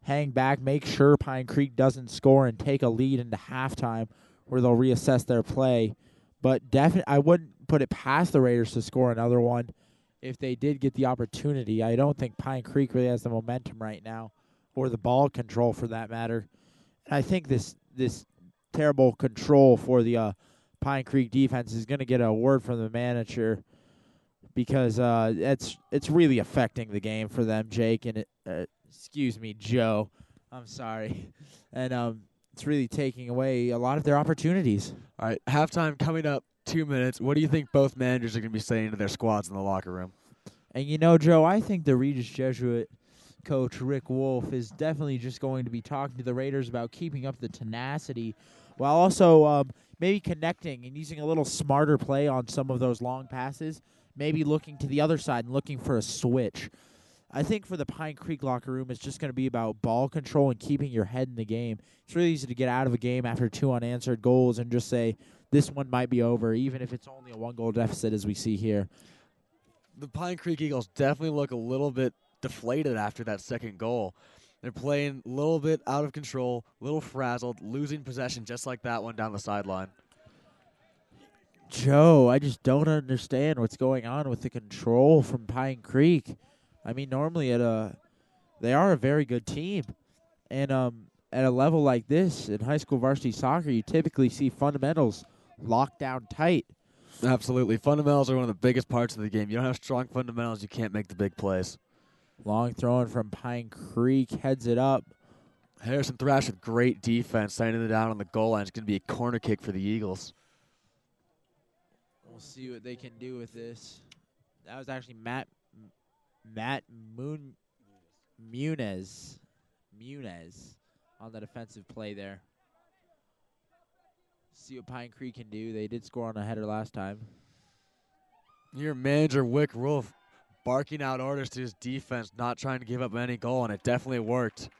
hang back, make sure Pine Creek doesn't score, and take a lead into halftime where they'll reassess their play. But definitely, I wouldn't put it past the Raiders to score another one if they did get the opportunity. I don't think Pine Creek really has the momentum right now, or the ball control for that matter. And I think this terrible control for the Pine Creek defense is going to get a word from the manager because it's really affecting the game for them, Jake, and Joe. I'm sorry. And it's really taking away a lot of their opportunities. All right, halftime coming up, 2 minutes. What do you think both managers are going to be saying to their squads in the locker room? And Joe, I think the Regis Jesuit coach Rick Wolf is definitely just going to be talking to the Raiders about keeping up the tenacity while also maybe connecting and using a little smarter play on some of those long passes, maybe looking to the other side and looking for a switch. I think for the Pine Creek locker room, it's just going to be about ball control and keeping your head in the game. It's really easy to get out of a game after 2 unanswered goals and just say, this one might be over, even if it's only a 1-goal deficit as we see here. The Pine Creek Eagles definitely look a little bit deflated after that second goal. They're playing a little bit out of control, a little frazzled, losing possession just like that one down the sideline. Joe, I just don't understand what's going on with the control from Pine Creek. I mean, normally they are a very good team. And at a level like this in high school varsity soccer, you typically see fundamentals locked down tight. Absolutely. Fundamentals are one of the biggest parts of the game. You don't have strong fundamentals, you can't make the big plays. Long throwing from Pine Creek heads it up. Harrison Thrash with great defense, sending it down on the goal line. It's going to be a corner kick for the Eagles. We'll see what they can do with this. That was actually Matt Muniz on the defensive play there. See what Pine Creek can do. They did score on a header last time. Your manager, Wick Wolf, barking out orders to his defense, not trying to give up any goal, and it definitely worked.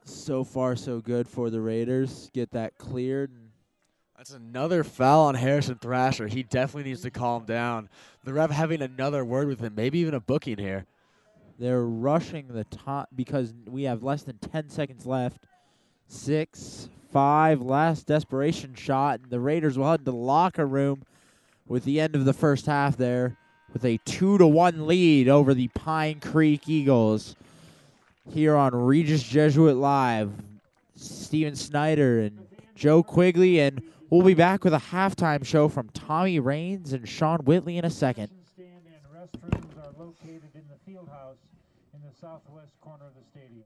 So far, so good for the Raiders. Get that cleared. That's another foul on Harrison Thrasher. He definitely needs to calm down. The ref having another word with him, maybe even a booking here. They're rushing the top because we have less than 10 seconds left. 6, 5, last desperation shot. And the Raiders will head to the locker room with the end of the first half there with a 2-1 lead over the Pine Creek Eagles. Here on Regis Jesuit Live, Steven Snyder and Joe Quigley, and we'll be back with a halftime show from Tommy Raines and Sean Whitley in a second. Stand and restrooms are located in the field house in the southwest corner of the stadium.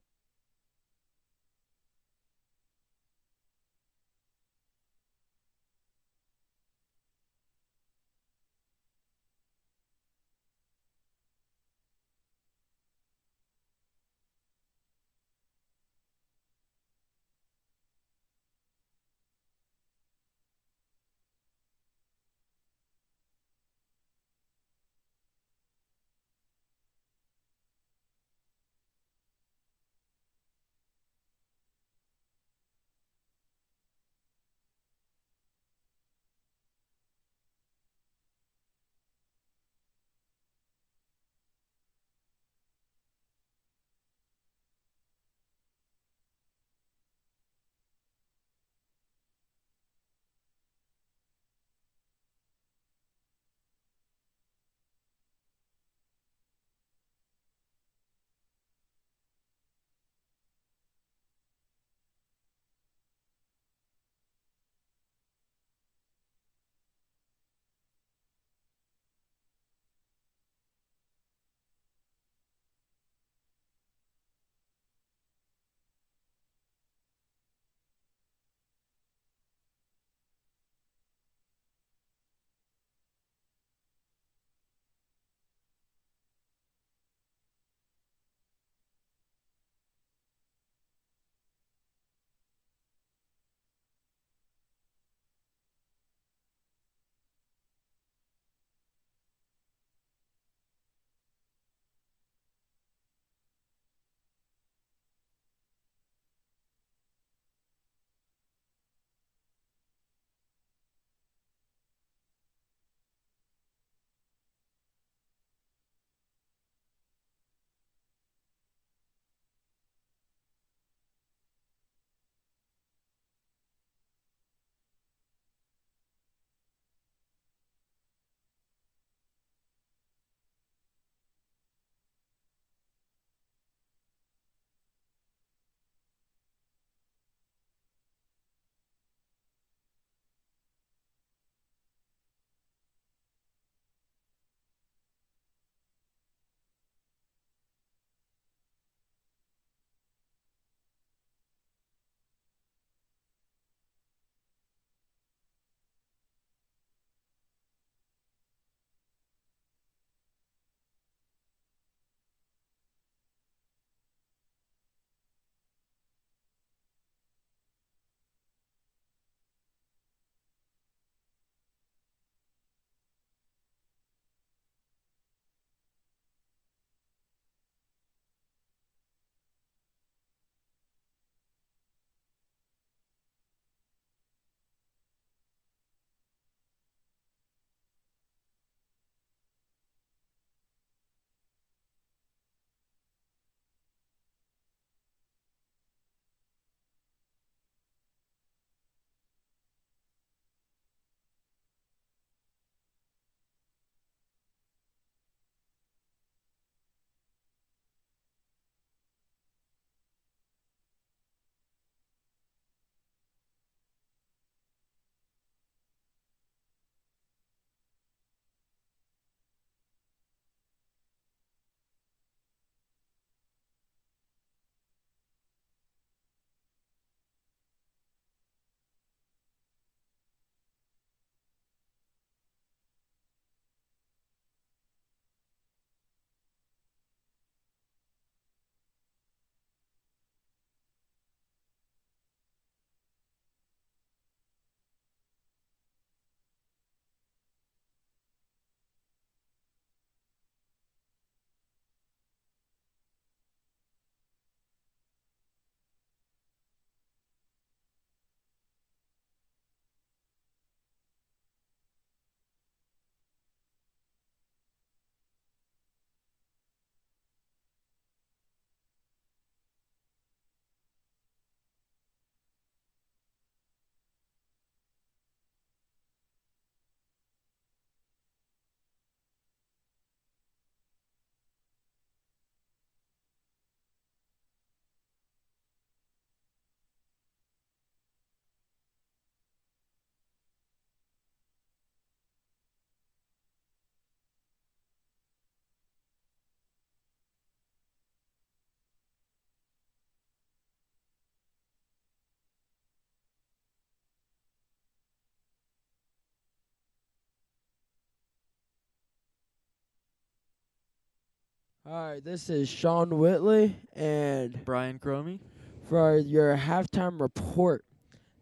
Hi, this is Sean Whitley, and Brian Cromie. for your halftime report.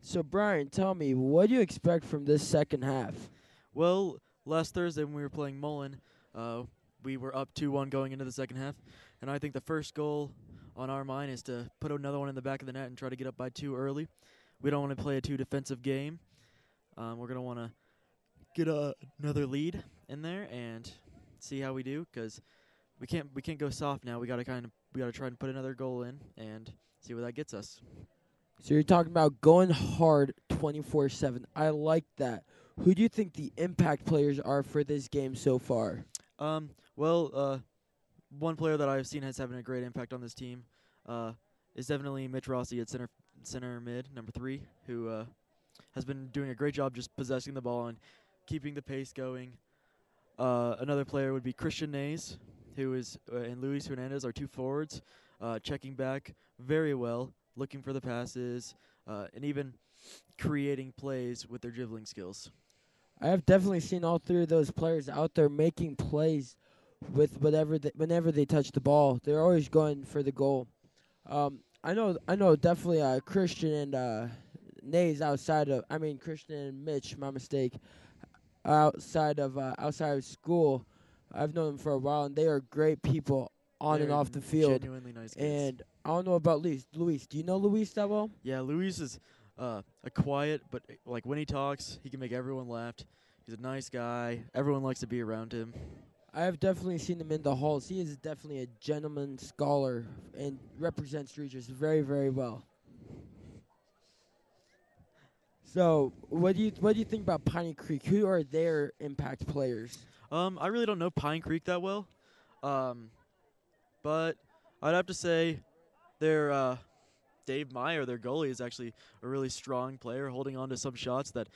So, Brian, tell me, what do you expect from this second half? Well, last Thursday when we were playing Mullen, we were up 2-1 going into the second half, and I think the first goal on our mind is to put another one in the back of the net and try to get up by 2 early. We don't want to play a too defensive game. We're going to want to get another lead in there and see how we do, because we can't go soft now. We got to try and put another goal in and see where that gets us. So, you're talking about going hard 24/7. I like that. Who do you think the impact players are for this game so far? Well, one player that I've seen has having a great impact on this team is definitely Mitch Rossi at center mid, number 3, who has been doing a great job just possessing the ball and keeping the pace going. Another player would be Christian Nays, who is and Luis Hernandez are 2 forwards, checking back very well, looking for the passes, and even creating plays with their dribbling skills. I have definitely seen all 3 of those players out there making plays with whenever they touch the ball. They're always going for the goal. I know definitely Christian and Nays Christian and Mitch, my mistake, outside of school. I've known them for a while, and they are great people on and They're off the field. genuinely nice kids. And I don't know about Luis. Luis, do you know Luis that well? Yeah, Luis is a quiet, but like when he talks, he can make everyone laugh. He's a nice guy. Everyone likes to be around him. I have definitely seen him in the halls. He is definitely a gentleman scholar and represents Regis very, very well. So, what do you think about Piney Creek? Who are their impact players? I really don't know Pine Creek that well, but I'd have to say their Dave Meyer, their goalie, is actually a really strong player, holding on to some shots that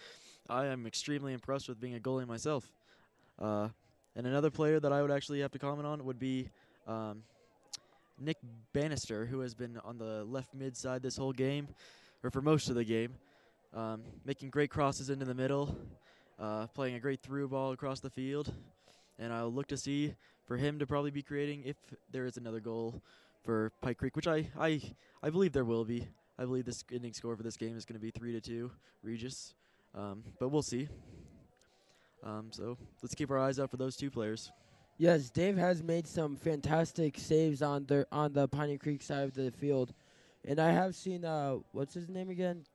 I am extremely impressed with being a goalie myself. And another player that I would actually have to comment on would be Nick Bannister, who has been on the left mid side this whole game, or for most of the game, making great crosses into the middle, playing a great through ball across the field. And I'll look to see for him to probably be creating if there is another goal for Pike Creek, which I believe there will be. I believe this ending score for this game is going to be 3-2 Regis, but we'll see. So let's keep our eyes out for those 2 players. Yes, Dave has made some fantastic saves on the Piney Creek side of the field, and I have seen what's his name again?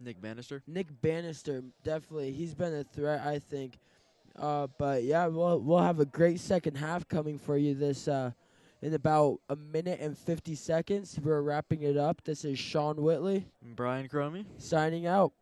Nick Bannister. Nick Bannister, definitely. He's been a threat, I think. But yeah, we'll have a great second half coming for you this in about a minute and 50 seconds. We're wrapping it up. This is Sean Whitley Brian Cromie. signing out.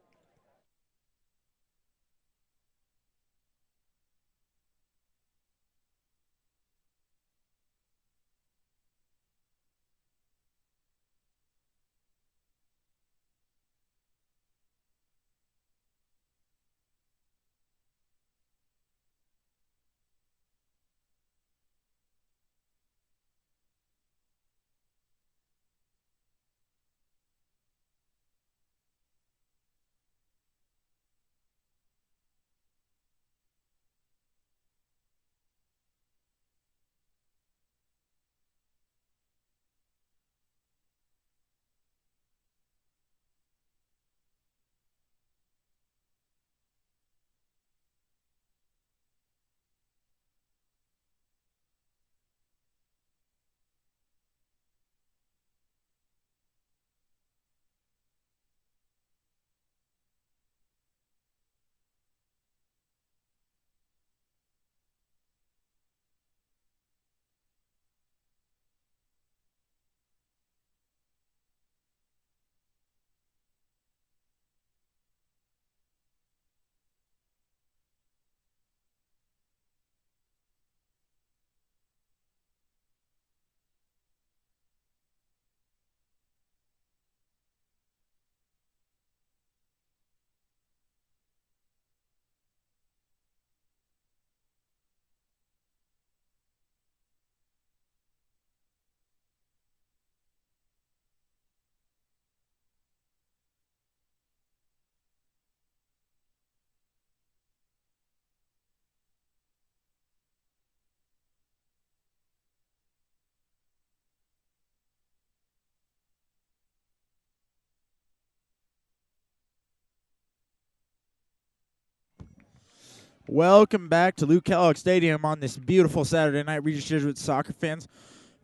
Welcome back to Luke Kellogg Stadium on this beautiful Saturday night, Regis Jesuit soccer fans,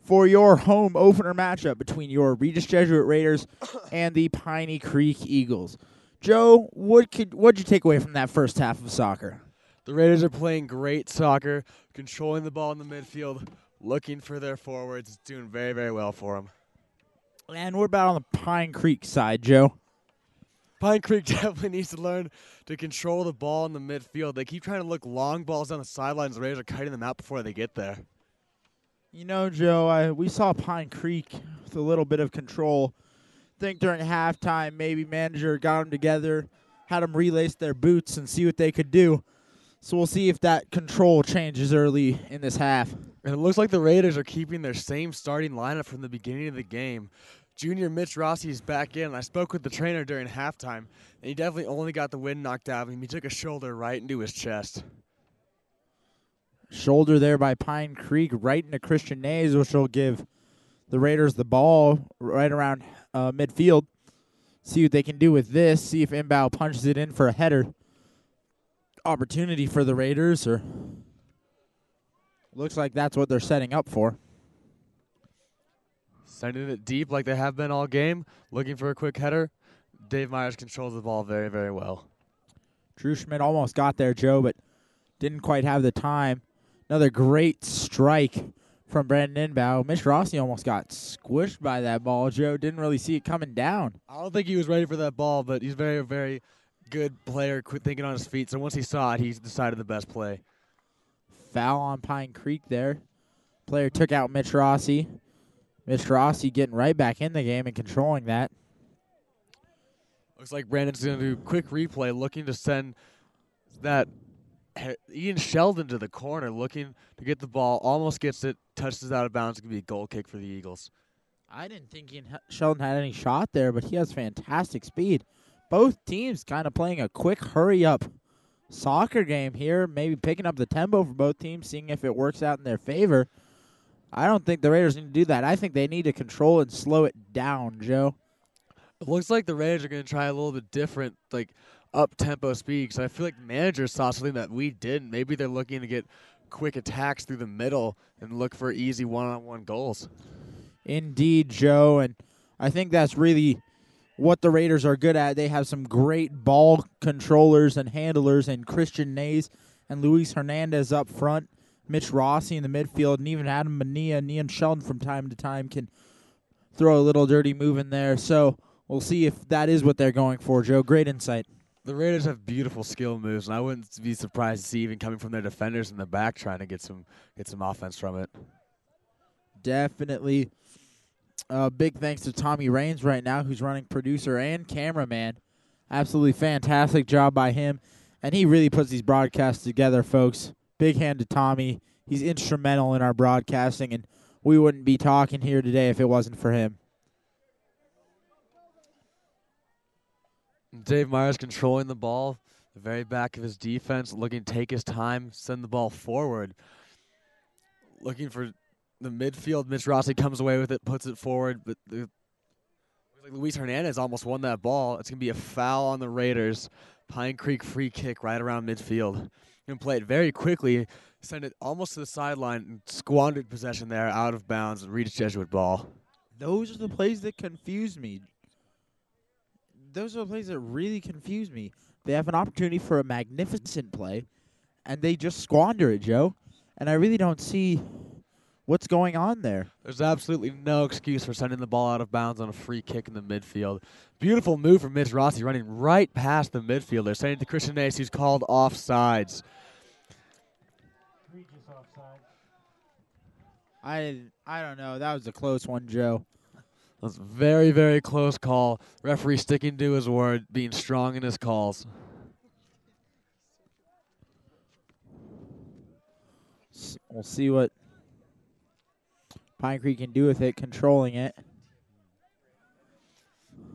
for your home opener matchup between your Regis Jesuit Raiders and the Piney Creek Eagles. Joe, what'd you take away from that first half of soccer? The Raiders are playing great soccer, controlling the ball in the midfield, looking for their forwards. It's doing very, very well for them. And what about on the Pine Creek side, Joe? Pine Creek definitely needs to learn to control the ball in the midfield. They keep trying to look long balls down the sidelines. The Raiders are cutting them out before they get there. You know, Joe, we saw Pine Creek with a little bit of control. I think during halftime, maybe manager got them together, had them relace their boots and see what they could do. So we'll see if that control changes early in this half. And it looks like the Raiders are keeping their same starting lineup from the beginning of the game. Junior Mitch Rossi is back in. I spoke with the trainer during halftime, and he definitely only got the wind knocked out of him. He took a shoulder right into his chest. Shoulder there by Pine Creek right into Christian Nays, which will give the Raiders the ball right around midfield. See what they can do with this. See if Imbao punches it in for a header. Opportunity for the Raiders, or looks like that's what they're setting up for. Sending it deep like they have been all game, looking for a quick header. Dave Myers controls the ball very, very well. Drew Schmidt almost got there, Joe, but didn't quite have the time. Another great strike from Brandon Inbow. Mitch Rossi almost got squished by that ball, Joe. Didn't really see it coming down. I don't think he was ready for that ball, but he's a very, very good player, quick thinking on his feet. So once he saw it, he decided the best play. Foul on Pine Creek there. Player took out Mitch Rossi. Mitch Rossi getting right back in the game and controlling that. Looks like Brandon's going to do quick replay, looking to send that Ian Sheldon to the corner, looking to get the ball, almost gets it, touches out of bounds. It's going to be a goal kick for the Eagles. I didn't think Ian Sheldon had any shot there, but he has fantastic speed. Both teams kind of playing a quick hurry-up soccer game here, maybe picking up the tempo for both teams, seeing if it works out in their favor. I don't think the Raiders need to do that. I think they need to control and slow it down, Joe. It looks like the Raiders are going to try a little bit different, like up-tempo speed, because I feel like the manager saw something that we didn't. Maybe they're looking to get quick attacks through the middle and look for easy one-on-one goals. Indeed, Joe, and I think that's really what the Raiders are good at. They have some great ball controllers and handlers in Christian Nays and Luis Hernandez up front. Mitch Rossi in the midfield, and even Adam Mania and Ian Sheldon from time to time can throw a little dirty move in there. So we'll see if that is what they're going for, Joe. Great insight. The Raiders have beautiful skill moves, and I wouldn't be surprised to see even coming from their defenders in the back trying to get some offense from it. Definitely. Big thanks to Tommy Raines right now, who's running producer and cameraman. Absolutely fantastic job by him, and he really puts these broadcasts together, folks. Big hand to Tommy. He's instrumental in our broadcasting, and we wouldn't be talking here today if it wasn't for him. Dave Myers controlling the ball, the very back of his defense, looking to take his time, send the ball forward. Looking for the midfield. Mitch Rossi comes away with it, puts it forward, but Luis Hernandez almost won that ball. It's going to be a foul on the Raiders. Pine Creek free kick right around midfield. Going to play it very quickly, send it almost to the sideline, and squandered possession there, out of bounds, and Regis Jesuit ball. Those are the plays that confuse me. Those are the plays that really confuse me. They have an opportunity for a magnificent play, and they just squander it, Joe. And I really don't see what's going on there. There's absolutely no excuse for sending the ball out of bounds on a free kick in the midfield. Beautiful move from Mitch Rossi, running right past the midfielder, sending it to Christian Nace, who's called offsides. Regis offside. I don't know. That was a close one, Joe. That's a very, very close call. Referee sticking to his word, being strong in his calls. We'll see what Pine Creek can do with it, controlling it.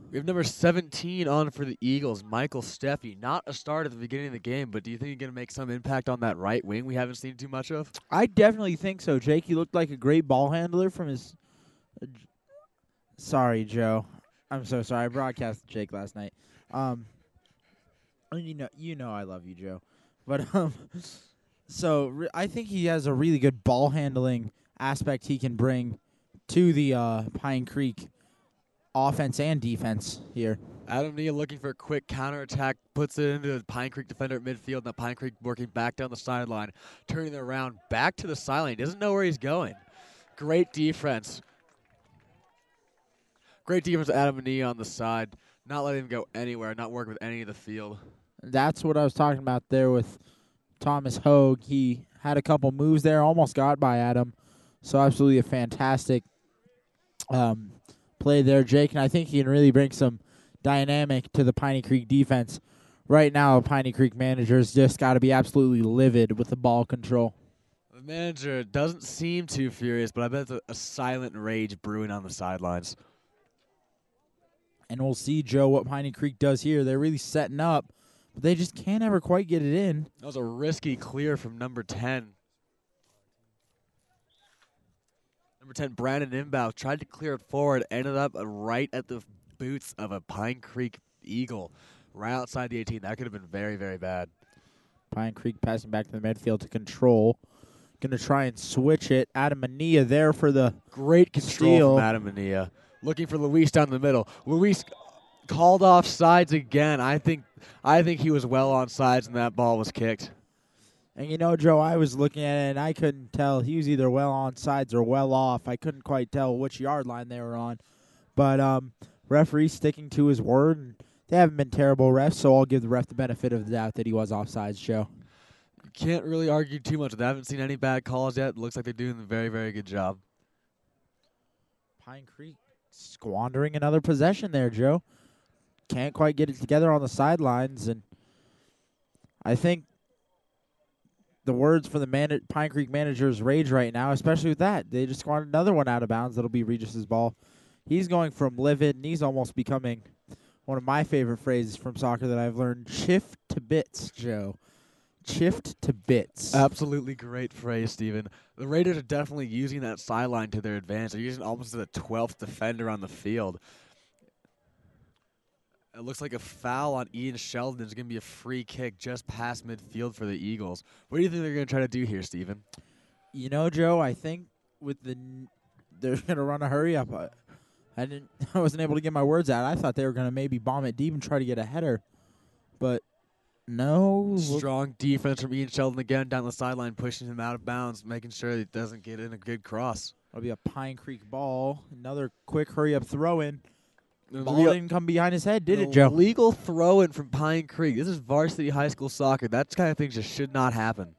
We have number 17 on for the Eagles, Michael Steffi. Not a start at the beginning of the game, but do you think he's going to make some impact on that right wing we haven't seen too much of? I definitely think so, Jake. He looked like a great ball handler from his... Sorry, Joe. I'm so sorry. I broadcasted Jake last night. You know I love you, Joe. But I think he has a really good ball handling aspect he can bring to the Pine Creek offense and defense here. Adam Nia looking for a quick counterattack, puts it into the Pine Creek defender at midfield, and the Pine Creek working back down the sideline, turning it around back to the sideline. He doesn't know where he's going. Great defense. Great defense, Adam Nia on the side, not letting him go anywhere, not working with any of the field. That's what I was talking about there with Thomas Hogue. He had a couple moves there, almost got by Adam. So absolutely a fantastic play there, Jake. And I think he can really bring some dynamic to the Piney Creek defense. Right now, Piney Creek manager's just got to be absolutely livid with the ball control. The manager doesn't seem too furious, but I bet it's a silent rage brewing on the sidelines. And we'll see, Joe, what Piney Creek does here. They're really setting up, but they just can't ever quite get it in. That was a risky clear from number 10. Number 10, Brandon Imbow, tried to clear it forward, ended up right at the boots of a Pine Creek Eagle, right outside the 18. That could have been very, very bad. Pine Creek passing back to the midfield to control. Going to try and switch it. Adam Mania there for the great control steal from Adam Mania. Looking for Luis down the middle. Luis called off sides again. I think he was well on sides and that ball was kicked. And you know, Joe, I was looking at it and I couldn't tell. He was either well on sides or well off. I couldn't quite tell which yard line they were on. But referee sticking to his word. And they haven't been terrible refs, so I'll give the ref the benefit of the doubt that he was offsides, Joe. You can't really argue too much. They haven't seen any bad calls yet. It looks like they're doing a very, very good job. Pine Creek squandering another possession there, Joe. Can't quite get it together on the sidelines, and I think the words for the Pine Creek manager's rage right now, especially with that. They just squandered another one out of bounds. That'll be Regis's ball. He's going from livid, and he's almost becoming one of my favorite phrases from soccer that I've learned, chiffed to bits, Joe. Chiffed to bits. Absolutely great phrase, Steven. The Raiders are definitely using that sideline to their advantage. They're using almost the 12th defender on the field. It looks like a foul on Ian Sheldon. There's going to be a free kick just past midfield for the Eagles. What do you think they're going to try to do here, Steven? You know, Joe, I think with they're going to run a hurry up. I wasn't able to get my words out. I thought they were going to maybe bomb it deep and try to get a header, but no. Strong defense from Ian Sheldon again down the sideline, pushing him out of bounds, making sure he doesn't get in a good cross. It'll be a Pine Creek ball. Another quick hurry up throw in. Ball didn't come behind his head, did it, Joe? Legal throw-in from Pine Creek. This is varsity high school soccer. That kind of thing just should not happen.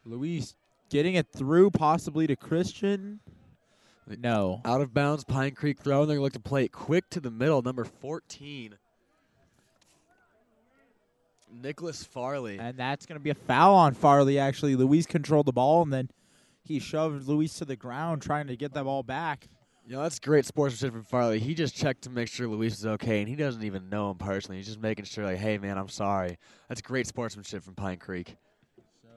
Luis getting it through possibly to Christian. No. Out of bounds, Pine Creek throw, and they're going to look to play it quick to the middle, number 14. Nicholas Farley. And that's going to be a foul on Farley, actually. Luis controlled the ball, and then he shoved Luis to the ground trying to get that ball back. You know, that's great sportsmanship from Farley. He just checked to make sure Luis is okay, and he doesn't even know him personally. He's just making sure, like, hey, man, I'm sorry. That's great sportsmanship from Pine Creek. So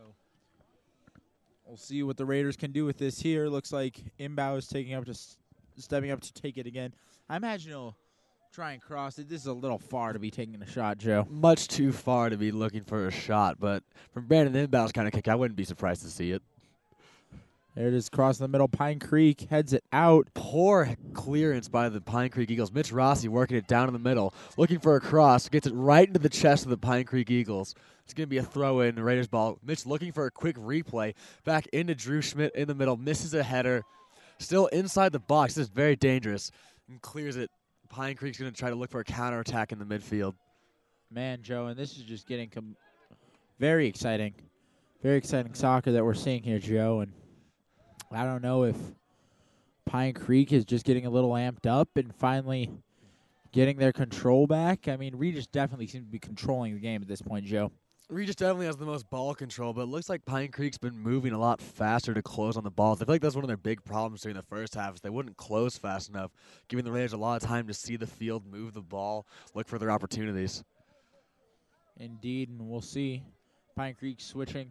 we'll see what the Raiders can do with this here. Looks like Imbow is stepping up to take it again. I imagine he'll try and cross it. This is a little far to be taking a shot, Joe. Much too far to be looking for a shot, but from Brandon Imbow's kind of kick, I wouldn't be surprised to see it. There it is, crossing the middle. Pine Creek heads it out. Poor clearance by the Pine Creek Eagles. Mitch Rossi working it down in the middle, looking for a cross, gets it right into the chest of the Pine Creek Eagles. It's going to be a throw-in, Raiders ball. Mitch looking for a quick replay. Back into Drew Schmidt in the middle, misses a header. Still inside the box. This is very dangerous. And clears it. Pine Creek's going to try to look for a counterattack in the midfield. Man, Joe, and this is just getting very exciting. Very exciting soccer that we're seeing here, Joe, and I don't know if Pine Creek is just getting a little amped up and finally getting their control back. I mean, Regis definitely seems to be controlling the game at this point, Joe. Regis definitely has the most ball control, but it looks like Pine Creek's been moving a lot faster to close on the balls. I feel like that's one of their big problems during the first half is they wouldn't close fast enough, giving the Raiders a lot of time to see the field, move the ball, look for their opportunities. Indeed, and we'll see Pine Creek switching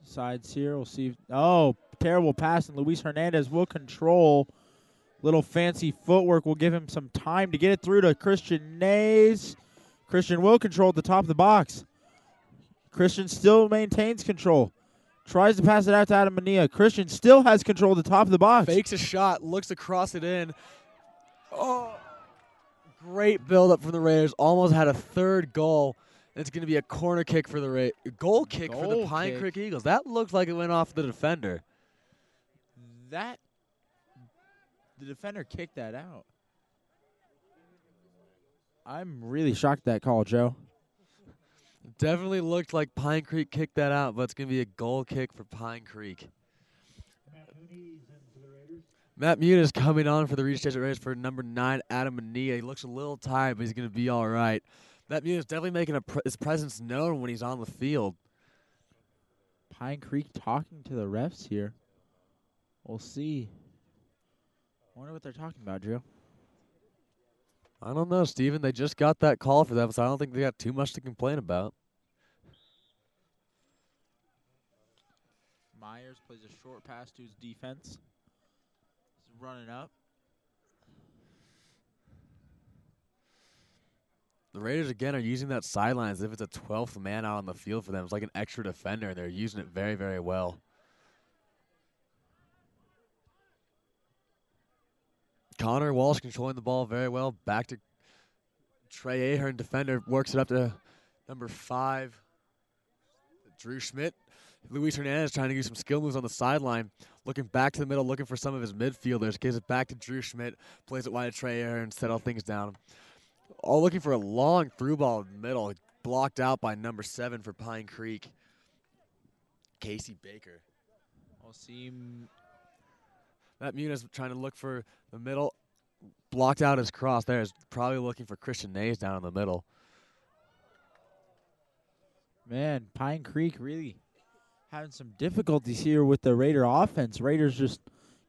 sides here. We'll see. Oh, terrible pass, and Luis Hernandez will control. Little fancy footwork will give him some time to get it through to Christian Nays. Christian will control at the top of the box. Christian still maintains control. Tries to pass it out to Adam Mania. Christian still has control at the top of the box. Fakes a shot, looks to cross it in. Oh, great buildup from the Raiders. Almost had a third goal. It's going to be a corner kick for the goal kick for the Goal Pine kick. Creek Eagles. That looked like it went off the defender. The defender kicked that out. I'm really shocked at that call, Joe. Definitely looked like Pine Creek kicked that out, but it's going to be a goal kick for Pine Creek. Matt Muniz coming on for the Regis Jesuit Raiders for number 9, Adam Mania. He looks a little tired, but he's going to be all right. Matt Muniz definitely making his presence known when he's on the field. Pine Creek talking to the refs here. We'll see. Wonder what they're talking about, Joe. I don't know, Steven. They just got that call for them, so I don't think they got too much to complain about. Myers plays a short pass to his defense. He's running up. The Raiders, again, are using that sideline as if it's a 12th man out on the field for them. It's like an extra defender, and they're using it very, very well. Connor Walsh controlling the ball very well. Back to Trey Ahern, defender, works it up to number 5, Drew Schmidt. Luis Hernandez trying to use some skill moves on the sideline. Looking back to the middle, looking for some of his midfielders. Gives it back to Drew Schmidt. Plays it wide to Trey Ahern, settle things down. All looking for a long through ball in the middle. Blocked out by number 7 for Pine Creek, Casey Baker. We'll see. Matt Muniz trying to look for the middle. Blocked out his cross there. Is probably looking for Christian Nays down in the middle. Man, Pine Creek really having some difficulties here with the Raider offense. Raiders just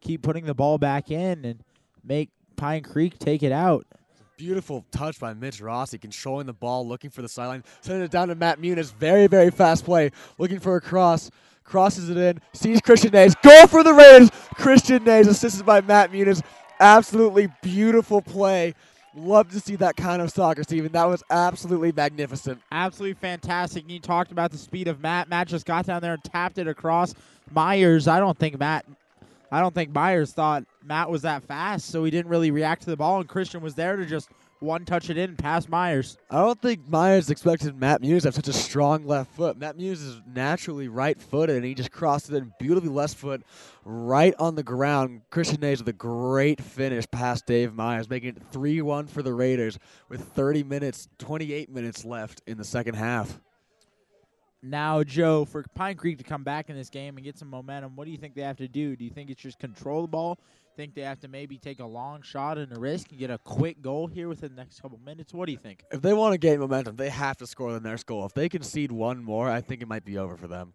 keep putting the ball back in and make Pine Creek take it out. Beautiful touch by Mitch Rossi, controlling the ball, looking for the sideline. Sending it down to Matt Muniz. Very, very fast play. Looking for a cross. Crosses it in. Sees Christian Nays. Goal for the Raiders. Christian Nays assisted by Matt Muniz. Absolutely beautiful play. Love to see that kind of soccer, Steven. That was absolutely magnificent. Absolutely fantastic. You talked about the speed of Matt. Matt just got down there and tapped it across. Myers, I don't think Myers thought Matt was that fast, so he didn't really react to the ball, and Christian was there to just one-touch it in past Myers. I don't think Myers expected Matt Muniz to have such a strong left foot. Matt Muniz is naturally right-footed, and he just crossed it in beautifully left foot right on the ground. Christian Nays with a great finish past Dave Myers, making it 3-1 for the Raiders with 28 minutes left in the second half. Now, Joe, for Pine Creek to come back in this game and get some momentum, what do you think they have to do? Do you think it's just control the ball? Think they have to maybe take a long shot and a risk and get a quick goal here within the next couple minutes? What do you think? If they want to gain momentum, they have to score the next goal. If they concede one more, I think it might be over for them.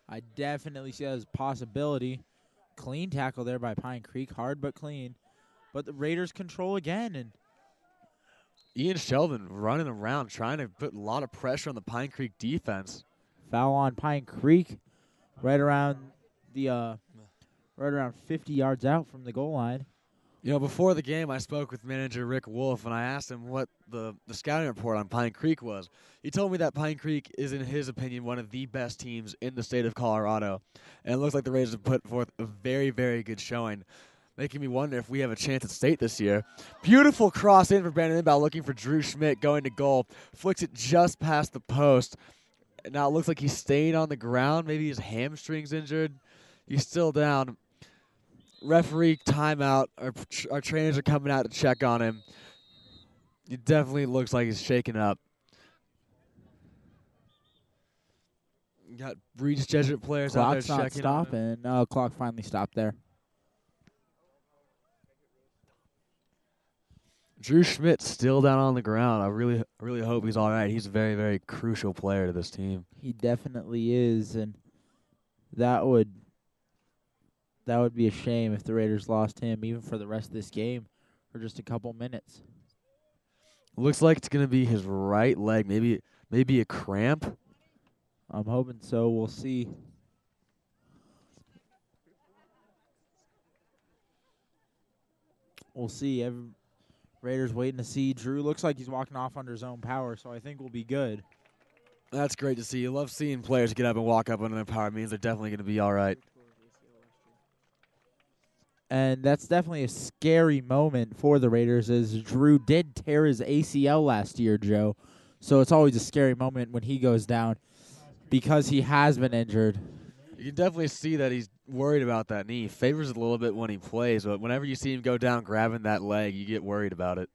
I definitely see that as a possibility. Clean tackle there by Pine Creek. Hard but clean. But the Raiders control again. And Ian Sheldon running around trying to put a lot of pressure on the Pine Creek defense. foul on Pine Creek right around 50 yards out from the goal line. You know, before the game, I spoke with manager Rick Wolf, and I asked him what the scouting report on Pine Creek was. He told me that Pine Creek is, in his opinion, one of the best teams in the state of Colorado, and it looks like the Raiders have put forth a very, very good showing, making me wonder if we have a chance at state this year. Beautiful cross in for Brandon Inbow, looking for Drew Schmidt, going to goal. Flicks it just past the post. Now it looks like he's staying on the ground. Maybe his hamstring's injured. He's still down. Referee timeout. Our trainers are coming out to check on him. It definitely looks like he's shaken up. Got Regis Jesuit players out there Clock's not checking on him. stopping. No, clock finally stopped there. Drew Schmidt still down on the ground. I really hope he's all right. He's a very, very crucial player to this team. He definitely is, and that would be a shame if the Raiders lost him, even for the rest of this game, for just a couple minutes. Looks like it's gonna be his right leg. Maybe a cramp. I'm hoping so. We'll see. We'll see. Raiders waiting to see. Drew looks like he's walking off under his own power, so I think we'll be good. That's great to see. You love seeing players get up and walk up under their power. It means they're definitely going to be all right. And that's definitely a scary moment for the Raiders, as Drew did tear his ACL last year, Joe. So it's always a scary moment when he goes down because he has been injured. You can definitely see that he's worried about that knee. He favors it a little bit when he plays, but whenever you see him go down grabbing that leg, you get worried about it.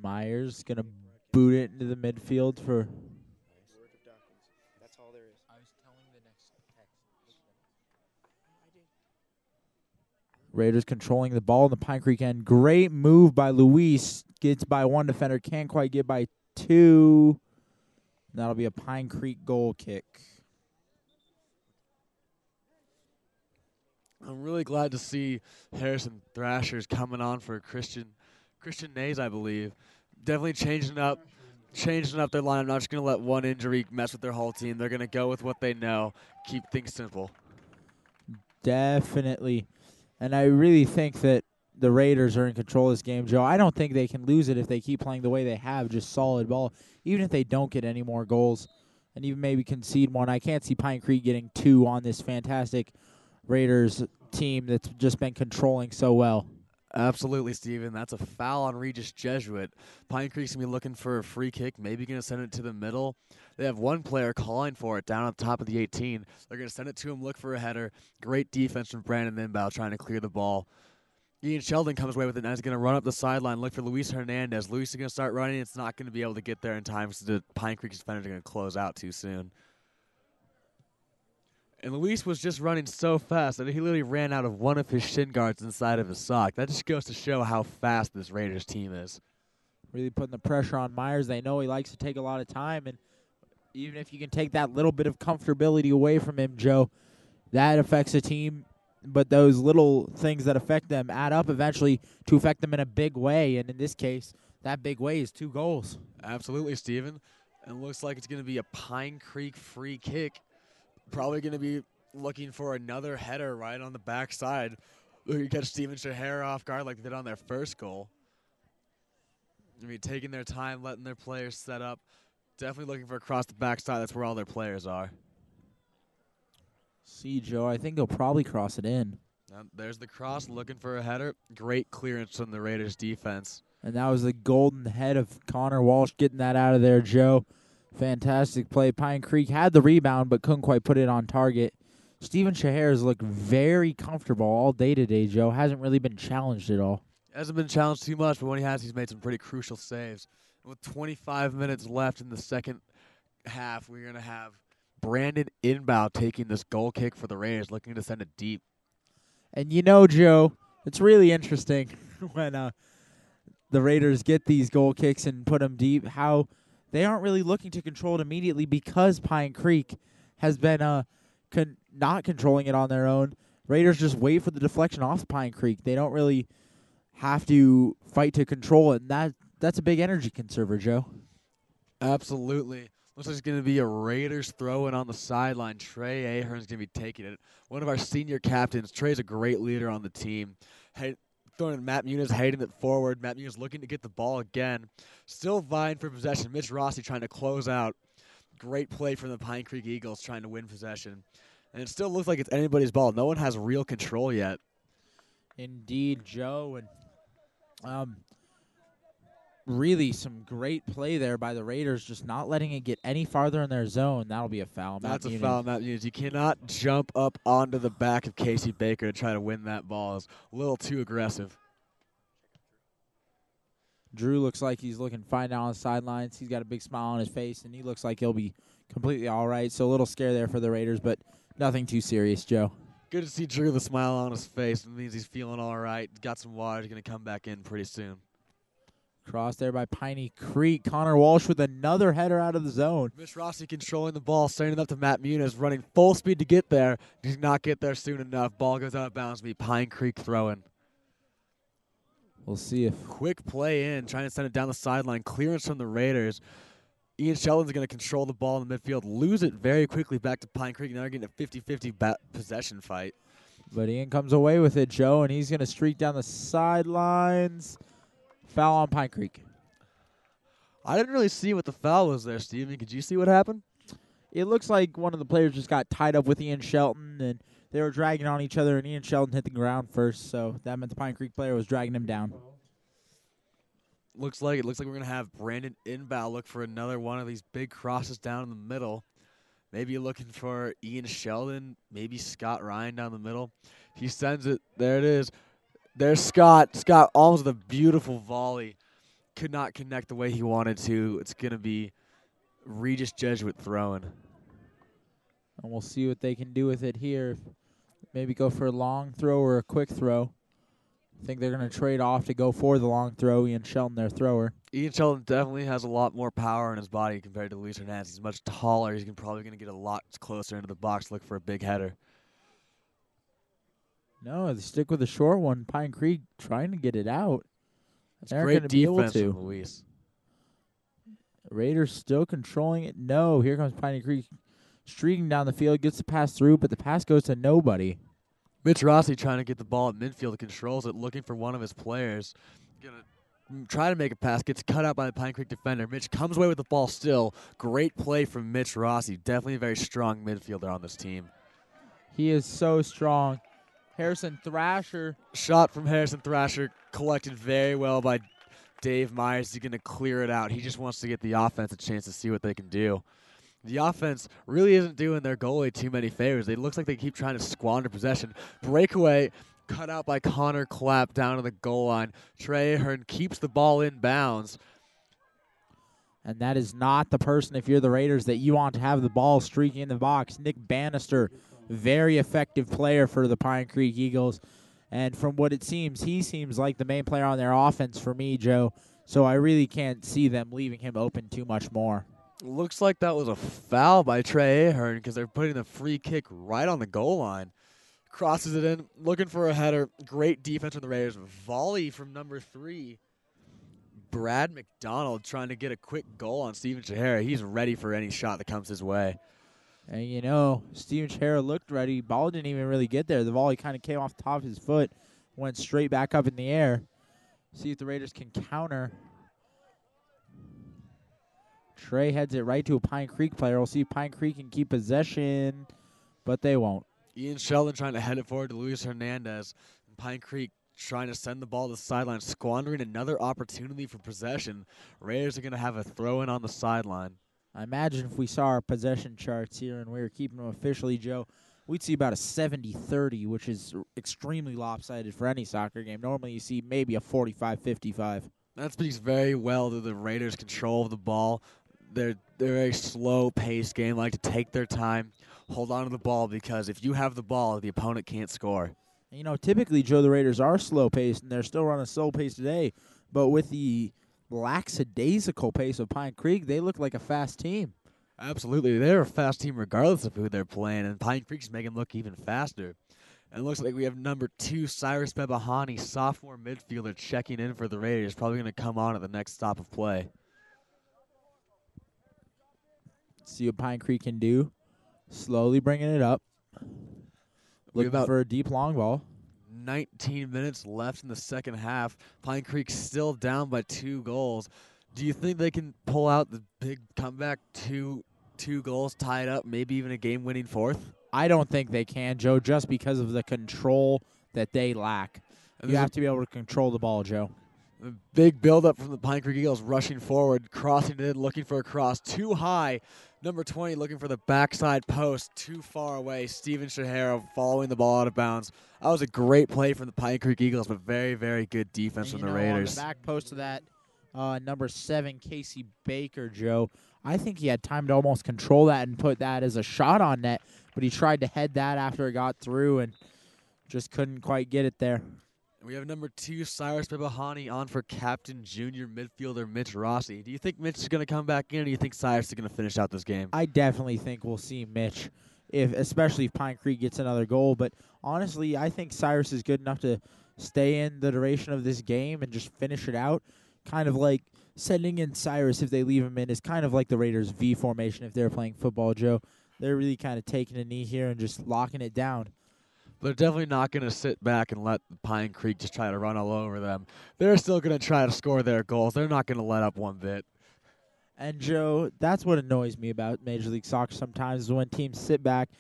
Myers going to boot it into the midfield for... Raiders controlling the ball in the Pine Creek end. Great move by Luis. Gets by one defender. Can't quite get by two. That'll be a Pine Creek goal kick. I'm really glad to see Harrison Thrashers coming on for Christian Nays, I believe. Definitely changing up their lineup. Not just going to let one injury mess with their whole team. They're going to go with what they know. Keep things simple. Definitely. And I really think that the Raiders are in control of this game, Joe. I don't think they can lose it if they keep playing the way they have, just solid ball. Even if they don't get any more goals and even maybe concede one, I can't see Pine Creek getting two on this fantastic Raiders team that's just been controlling so well. Absolutely, Steven. That's a foul on Regis Jesuit. Pine Creek's going to be looking for a free kick, maybe going to send it to the middle. They have one player calling for it down at the top of the 18. They're going to send it to him, look for a header. Great defense from Brandon Nimbow trying to clear the ball. Ian Sheldon comes away with it, and he's going to run up the sideline, look for Luis Hernandez. Luis is going to start running. It's not going to be able to get there in time because the Pine Creek defenders are going to close out too soon. And Luis was just running so fast that he literally ran out of one of his shin guards inside of his sock. That just goes to show how fast this Raiders team is. Really putting the pressure on Myers. They know he likes to take a lot of time, and even if you can take that little bit of comfortability away from him, Joe, that affects the team. But those little things that affect them add up eventually to affect them in a big way, and in this case, that big way is 2 goals. Absolutely, Steven. And it looks like it's going to be a Pine Creek free kick. Probably going to be looking for another header right on the backside. You catch Steven Shahara off guard like they did on their first goal. I mean, taking their time, letting their players set up. Definitely looking for across the backside. That's where all their players are. See, Joe, I think he'll probably cross it in. There's the cross, looking for a header. Great clearance from the Raiders defense. And that was the golden head of Connor Walsh getting that out of there, Joe. Fantastic play. Pine Creek had the rebound but couldn't quite put it on target. Steven Shahara's looked very comfortable all day today, Joe. Hasn't really been challenged at all. Hasn't been challenged too much, but when he has, he's made some pretty crucial saves. With 25 minutes left in the second half, we're going to have Brandon Inbow taking this goal kick for the Raiders, looking to send it deep. And you know, Joe, it's really interesting when the Raiders get these goal kicks and put them deep, how they aren't really looking to control it immediately because Pine Creek has been not controlling it on their own. Raiders just wait for the deflection off Pine Creek. They don't really have to fight to control it, and that's a big energy conserver, Joe. Absolutely. Looks like it's going to be a Raiders throw-in on the sideline. Trey Ahern's going to be taking it. One of our senior captains. Trey's a great leader on the team. Throwing in Matt Muniz, heading it forward. Matt Muniz looking to get the ball again. Still vying for possession. Mitch Rossi trying to close out. Great play from the Pine Creek Eagles trying to win possession. And it still looks like it's anybody's ball. No one has real control yet. Indeed, Joe. And really some great play there by the Raiders, just not letting it get any farther in their zone. That'll be a foul. That's a foul, Matt Muniz. You cannot jump up onto the back of Casey Baker to try to win that ball. It's a little too aggressive. Drew looks like he's looking fine down on the sidelines. He's got a big smile on his face, and he looks like he'll be completely all right. So a little scare there for the Raiders, but nothing too serious, Joe. Good to see Drew with a smile on his face. It means he's feeling all right. Got some water. He's going to come back in pretty soon. Cross there by Piney Creek. Connor Walsh with another header out of the zone. Mitch Rossi controlling the ball, sending it up to Matt Muniz, running full speed to get there. Did not get there soon enough. Ball goes out of bounds. Be Pine Creek throwing. We'll see if... Quick play in, trying to send it down the sideline. Clearance from the Raiders. Ian Sheldon's going to control the ball in the midfield, lose it very quickly back to Pine Creek. Now they're getting a 50-50 possession fight. But Ian comes away with it, Joe, and he's going to streak down the sidelines. Foul on Pine Creek. I didn't really see what the foul was there, Steven. Could you see what happened? It looks like one of the players just got tied up with Ian Shelton, and they were dragging on each other, and Ian Shelton hit the ground first, so that meant the Pine Creek player was dragging him down. It looks like we're going to have Brandon Inbow look for another one of these big crosses down in the middle. Maybe looking for Ian Sheldon, maybe Scott Ryan down the middle. He sends it. There it is. There's Scott. Scott almost with a beautiful volley. Could not connect the way he wanted to. It's going to be Regis Jesuit throwing. And we'll see what they can do with it here. Maybe go for a long throw or a quick throw. I think they're going to trade off to go for the long throw. Ian Shelton, their thrower. Ian Sheldon definitely has a lot more power in his body compared to Luis Hernandez. He's much taller. He's probably going to get a lot closer into the box, look for a big header. No, they stick with the short one. Pine Creek trying to get it out. It's They're great gonna be able defense to. from Luis. Raiders still controlling it. No, here comes Pine Creek streaking down the field. Gets the pass through, but the pass goes to nobody. Mitch Rossi trying to get the ball at midfield, controls it, looking for one of his players. Gonna try to make a pass, gets cut out by the Pine Creek defender. Mitch comes away with the ball still. Great play from Mitch Rossi. Definitely a very strong midfielder on this team. He is so strong. Harrison Thrasher. Shot from Harrison Thrasher, collected very well by Dave Myers. He's going to clear it out. He just wants to get the offense a chance to see what they can do. The offense really isn't doing their goalie too many favors. It looks like they keep trying to squander possession. Breakaway cut out by Connor Clapp down to the goal line. Trey Ahern keeps the ball in bounds. And that is not the person, if you're the Raiders, that you want to have the ball streaking in the box. Nick Bannister, very effective player for the Pine Creek Eagles. And from what it seems, he seems like the main player on their offense for me, Joe. So I really can't see them leaving him open too much more. Looks like that was a foul by Trey Ahern because they're putting the free kick right on the goal line. Crosses it in, looking for a header. Great defense from the Raiders. Volley from number 3. Brad McDonald trying to get a quick goal on Steven Shahara. He's ready for any shot that comes his way. And, you know, Steven Shahara looked ready. Ball didn't even really get there. The volley kind of came off the top of his foot, went straight back up in the air. See if the Raiders can counter. Trey heads it right to a Pine Creek player. We'll see if Pine Creek can keep possession, but they won't. Ian Sheldon trying to head it forward to Luis Hernandez. And Pine Creek trying to send the ball to the sideline, squandering another opportunity for possession. Raiders are going to have a throw-in on the sideline. I imagine if we saw our possession charts here and we were keeping them officially, Joe, we'd see about a 70-30, which is extremely lopsided for any soccer game. Normally you see maybe a 45-55. That speaks very well to the Raiders' control of the ball. They're a very slow-paced game, like to take their time, hold on to the ball, because if you have the ball, the opponent can't score. You know, typically, Joe, the Raiders are slow-paced, and they're still running slow-paced today. But with the lackadaisical pace of Pine Creek, they look like a fast team. Absolutely. They're a fast team regardless of who they're playing, and Pine Creek's making them look even faster. And it looks like we have number 2, Cyrus Bebahani, sophomore midfielder, checking in for the Raiders. Probably going to come on at the next stop of play. See what Pine Creek can do. Slowly bringing it up. Looking for a deep long ball. 19 minutes left in the second half. Pine Creek still down by 2 goals. Do you think they can pull out the big comeback, two goals tied up, maybe even a game-winning 4th? I don't think they can, Joe, just because of the control that they lack. You have to be able to control the ball, Joe. A big build-up from the Pine Creek Eagles, rushing forward, crossing it in, looking for a cross. Too high. Number 20 looking for the backside post. Too far away. Steven Shahara following the ball out of bounds. That was a great play from the Pine Creek Eagles, but very, very good defense from the Raiders. On the back post of that, number 7, Casey Baker, Joe, I think he had time to almost control that and put that as a shot on net, but he tried to head that after it got through and just couldn't quite get it there. We have number 2, Cyrus Bebahani, on for captain junior midfielder Mitch Rossi. Do you think Mitch is going to come back in, or do you think Cyrus is going to finish out this game? I definitely think we'll see Mitch, especially if Pine Creek gets another goal. But honestly, I think Cyrus is good enough to stay in the duration of this game and just finish it out. Kind of like sending in Cyrus if they leave him in is kind of like the Raiders' V formation if they're playing football, Joe. They're really kind of taking a knee here and just locking it down. They're definitely not going to sit back and let Pine Creek just try to run all over them. They're still going to try to score their goals. They're not going to let up one bit. And Joe, that's what annoys me about Major League Soccer sometimes is when teams sit back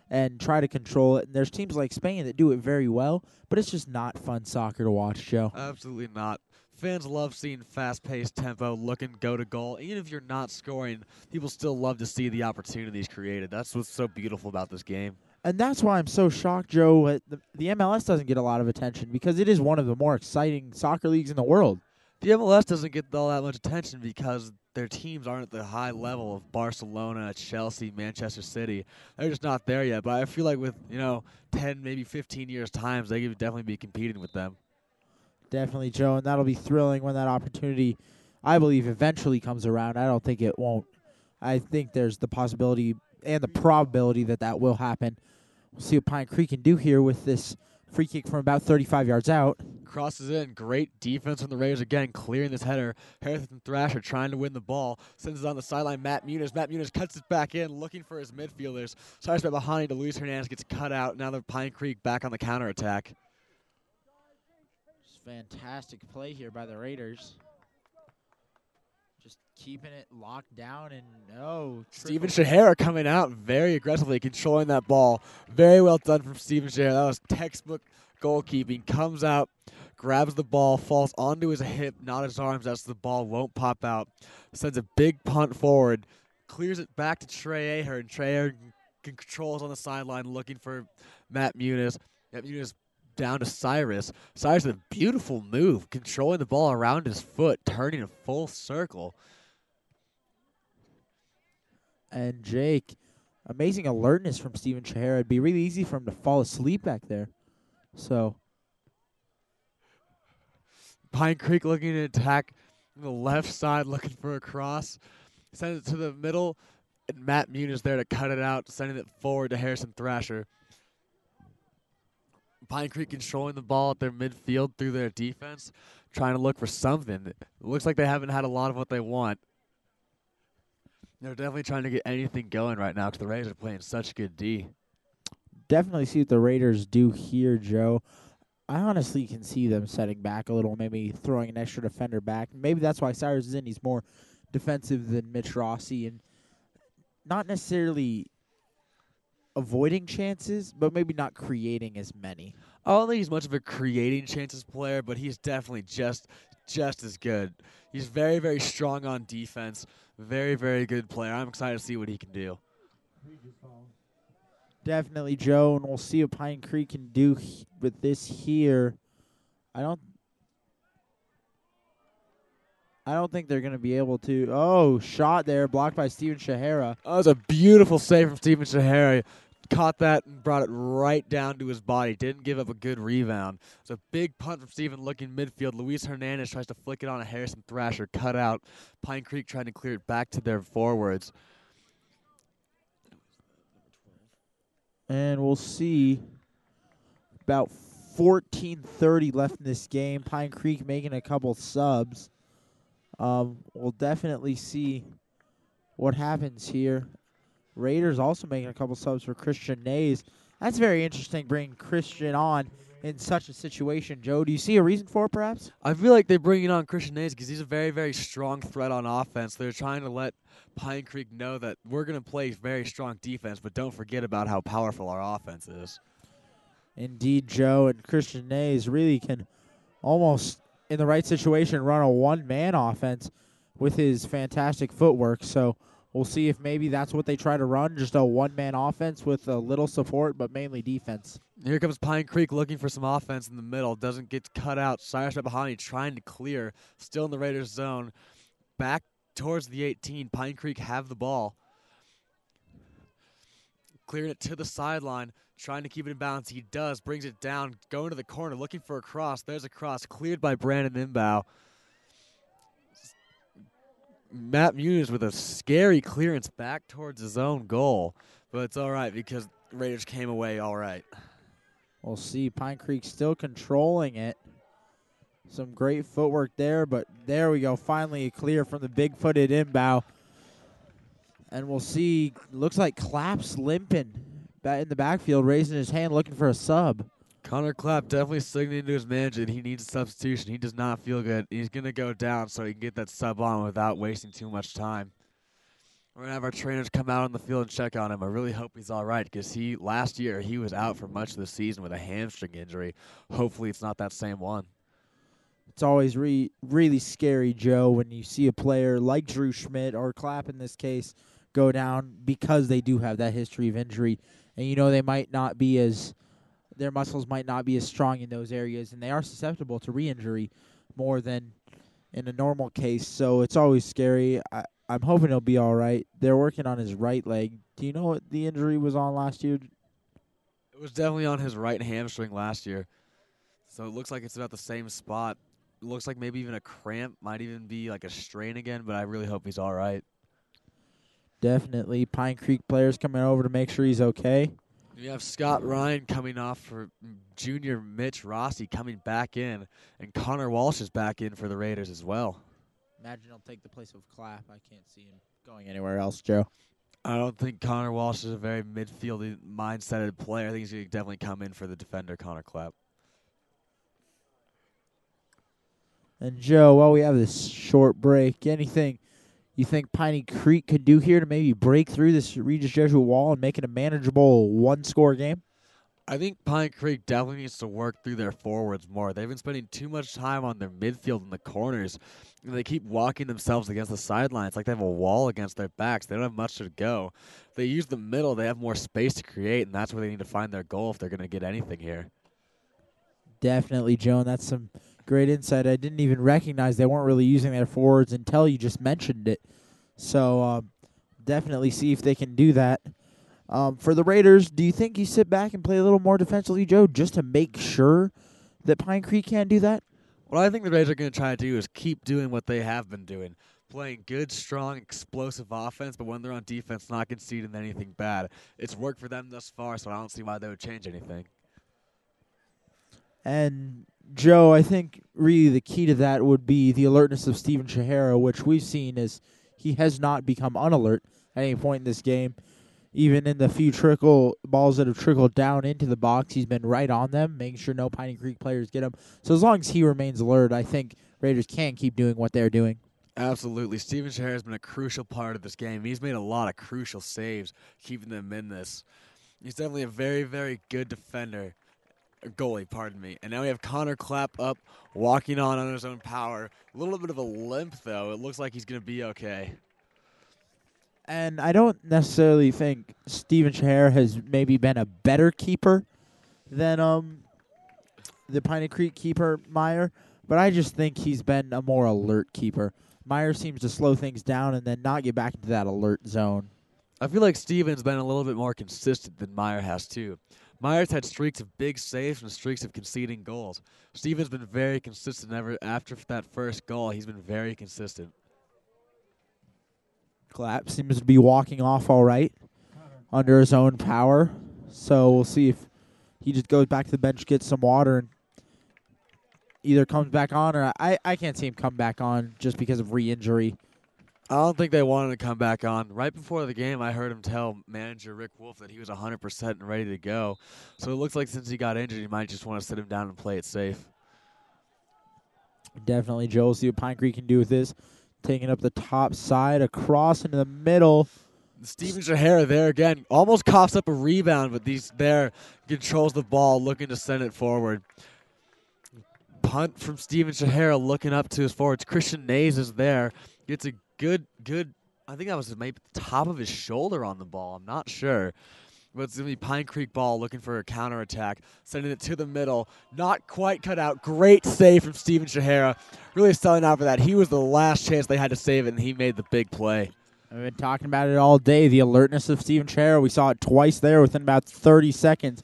and try to control it. And there's teams like Spain that do it very well, but it's just not fun soccer to watch, Joe. Absolutely not. Fans love seeing fast-paced tempo, look and go to goal. Even if you're not scoring, people still love to see the opportunities created. That's what's so beautiful about this game. And that's why I'm so shocked, Joe, the MLS doesn't get a lot of attention because it is one of the more exciting soccer leagues in the world. The MLS doesn't get all that much attention because their teams aren't at the high level of Barcelona, Chelsea, Manchester City. They're just not there yet. But I feel like with, 10, maybe 15 years' time, they could definitely be competing with them. Definitely, Joe, and that'll be thrilling when that opportunity, I believe, eventually comes around. I don't think it won't. I think there's the possibility and the probability that that will happen. We'll see what Pine Creek can do here with this free kick from about 35 yards out. Crosses in. Great defense from the Raiders again, clearing this header. Harrison Thrasher trying to win the ball. Sends it on the sideline. Matt Muniz. Matt Muniz cuts it back in, looking for his midfielders. Cyrus behind to Luis Hernandez gets cut out. Now the Pine Creek back on the counterattack. Fantastic play here by the Raiders. Just keeping it locked down and Steven Shahara coming out very aggressively, controlling that ball. Very well done from Steven Shahara. That was textbook goalkeeping. Comes out, grabs the ball, falls onto his hip, not his arms, as the ball won't pop out. Sends a big punt forward, clears it back to Trey Ahern. Trey Ahern controls on the sideline looking for Matt Muniz. Matt Muniz down to Cyrus. Cyrus with a beautiful move, controlling the ball around his foot, turning a full circle. And Jake, amazing alertness from Steven Shahara. It'd be really easy for him to fall asleep back there. So Pine Creek looking to attack on the left side, looking for a cross. Sends it to the middle, and Matt Muniz there to cut it out, sending it forward to Harrison Thrasher. Pine Creek controlling the ball at their midfield through their defense, trying to look for something. It looks like they haven't had a lot of what they want. They're definitely trying to get anything going right now because the Raiders are playing such good D. Definitely see what the Raiders do here, Joe. I honestly can see them setting back a little, maybe throwing an extra defender back. Maybe that's why Cyrus is in. He's more defensive than Mitch Rossi and not necessarily avoiding chances, but maybe not creating as many. I don't think he's much of a creating chances player, but he's definitely just as good. He's very, very strong on defense. Very, very good player. I'm excited to see what he can do. Definitely, Joe, and we'll see what Pine Creek can do with this here. I don't think they're going to be able to. Oh, shot there, blocked by Steven Shahara. That was a beautiful save from Steven Shahara. Caught that and brought it right down to his body. Didn't give up a good rebound. It's a big punt from Steven looking midfield. Luis Hernandez tries to flick it on a Harrison Thrasher. Cut out. Pine Creek trying to clear it back to their forwards. And we'll see about 14:30 left in this game. Pine Creek making a couple subs. We'll definitely see what happens here. Raiders also making a couple subs for Christian Nays. That's very interesting, bringing Christian on in such a situation. Joe, do you see a reason for it, perhaps? I feel like they're bringing on Christian Nays because he's a very, very strong threat on offense. They're trying to let Pine Creek know that we're going to play very strong defense, but don't forget about how powerful our offense is. Indeed, Joe, and Christian Nays really can almost, in the right situation, run a one-man offense with his fantastic footwork. So we'll see if maybe that's what they try to run, just a one-man offense with a little support, but mainly defense. Here comes Pine Creek looking for some offense in the middle. Doesn't get cut out. Cyrus right behind, trying to clear. Still in the Raiders zone. Back towards the 18. Pine Creek have the ball. Clearing it to the sideline. Trying to keep it in balance. He does. Brings it down. Going to the corner. Looking for a cross. There's a cross. Cleared by Brandon Imbow. Matt Muniz with a scary clearance back towards his own goal. But it's all right because Raiders came away all right. We'll see. Pine Creek still controlling it. Some great footwork there, but there we go. Finally a clear from the big-footed Imbow. And we'll see, looks like Claps limping in the backfield, raising his hand, looking for a sub. Connor Clapp definitely signaling to his manager that he needs a substitution. He does not feel good. He's going to go down so he can get that sub on without wasting too much time. We're going to have our trainers come out on the field and check on him. I really hope he's all right because last year he was out for much of the season with a hamstring injury. Hopefully it's not that same one. It's always really scary, Joe, when you see a player like Drew Schmidt or Clapp in this case go down because they do have that history of injury. And you know they might not be their muscles might not be as strong in those areas, and they are susceptible to re-injury more than in a normal case. So it's always scary. I'm hoping he'll be all right. They're working on his right leg. Do you know what the injury was on last year? It was definitely on his right hamstring last year. So it looks like it's about the same spot. It looks like maybe even a cramp, might even be like a strain again, but I really hope he's all right. Definitely. Pine Creek players coming over to make sure he's okay. You have Scott Ryan coming off for junior Mitch Rossi coming back in, and Connor Walsh is back in for the Raiders as well. Imagine he'll take the place of Clapp. I can't see him going anywhere else, Joe. I don't think Connor Walsh is a very midfield mindseted player. I think he's going to definitely come in for the defender, Connor Clapp. And Joe, while we have this short break, anything you think Piney Creek could do here to maybe break through this Regis Jesuit wall and make it a manageable one-score game? I think Pine Creek definitely needs to work through their forwards more. They've been spending too much time on their midfield and the corners. And they keep walking themselves against the sidelines. It's like they have a wall against their backs. They don't have much to go. If they use the middle, they have more space to create, and that's where they need to find their goal if they're going to get anything here. Definitely, Joe, and that's some great insight. I didn't even recognize they weren't really using their forwards until you just mentioned it. So definitely see if they can do that. For the Raiders, do you think you sit back and play a little more defensively, Joe, just to make sure that Pine Creek can't do that? What I think the Raiders are going to try to do is keep doing what they have been doing, playing good, strong, explosive offense, but when they're on defense, not conceding anything bad. It's worked for them thus far, so I don't see why they would change anything. And, Joe, I think really the key to that would be the alertness of Steven Shahara, which we've seen as he has not become unalert at any point in this game. Even in the few balls that have trickled down into the box, he's been right on them, making sure no Piney Creek players get him. So as long as he remains alert, I think Raiders can keep doing what they're doing. Absolutely. Steven Shahara has been a crucial part of this game. He's made a lot of crucial saves, keeping them in this. He's definitely a very, very good defender. Goalie, pardon me. And now we have Connor Clapp up, walking on his own power. A little bit of a limp, though. It looks like he's going to be okay. And I don't necessarily think Steven Shahara has maybe been a better keeper than the Piney Creek keeper, Meyer, but I just think he's been a more alert keeper. Meyer seems to slow things down and then not get back into that alert zone. I feel like Steven's been a little bit more consistent than Meyer has, too. Meyer's had streaks of big saves and streaks of conceding goals. Steven's been very consistent after that first goal. He's been very consistent. Clapp seems to be walking off all right under his own power. So we'll see if he just goes back to the bench, gets some water, and either comes back on or I can't see him come back on just because of re-injury. I don't think they wanted to come back on. Right before the game, I heard him tell manager Rick Wolf that he was 100% and ready to go. So it looks like since he got injured, he might just want to sit him down and play it safe. Definitely, Joe. We'll see what Pine Creek can do with this. Taking up the top side, across into the middle. Steven Shahara there again. Almost coughs up a rebound, but controls the ball, looking to send it forward. Punt from Steven Shahara looking up to his forwards. Christian Nays is there. Gets a good, I think that was maybe the top of his shoulder on the ball. I'm not sure. But it's going to be Pine Creek ball looking for a counterattack. Sending it to the middle. Not quite cut out. Great save from Steven Shahara. Really selling out for that. He was the last chance they had to save it, and he made the big play. I've been talking about it all day, the alertness of Steven Shahara. We saw it twice there within about 30 seconds.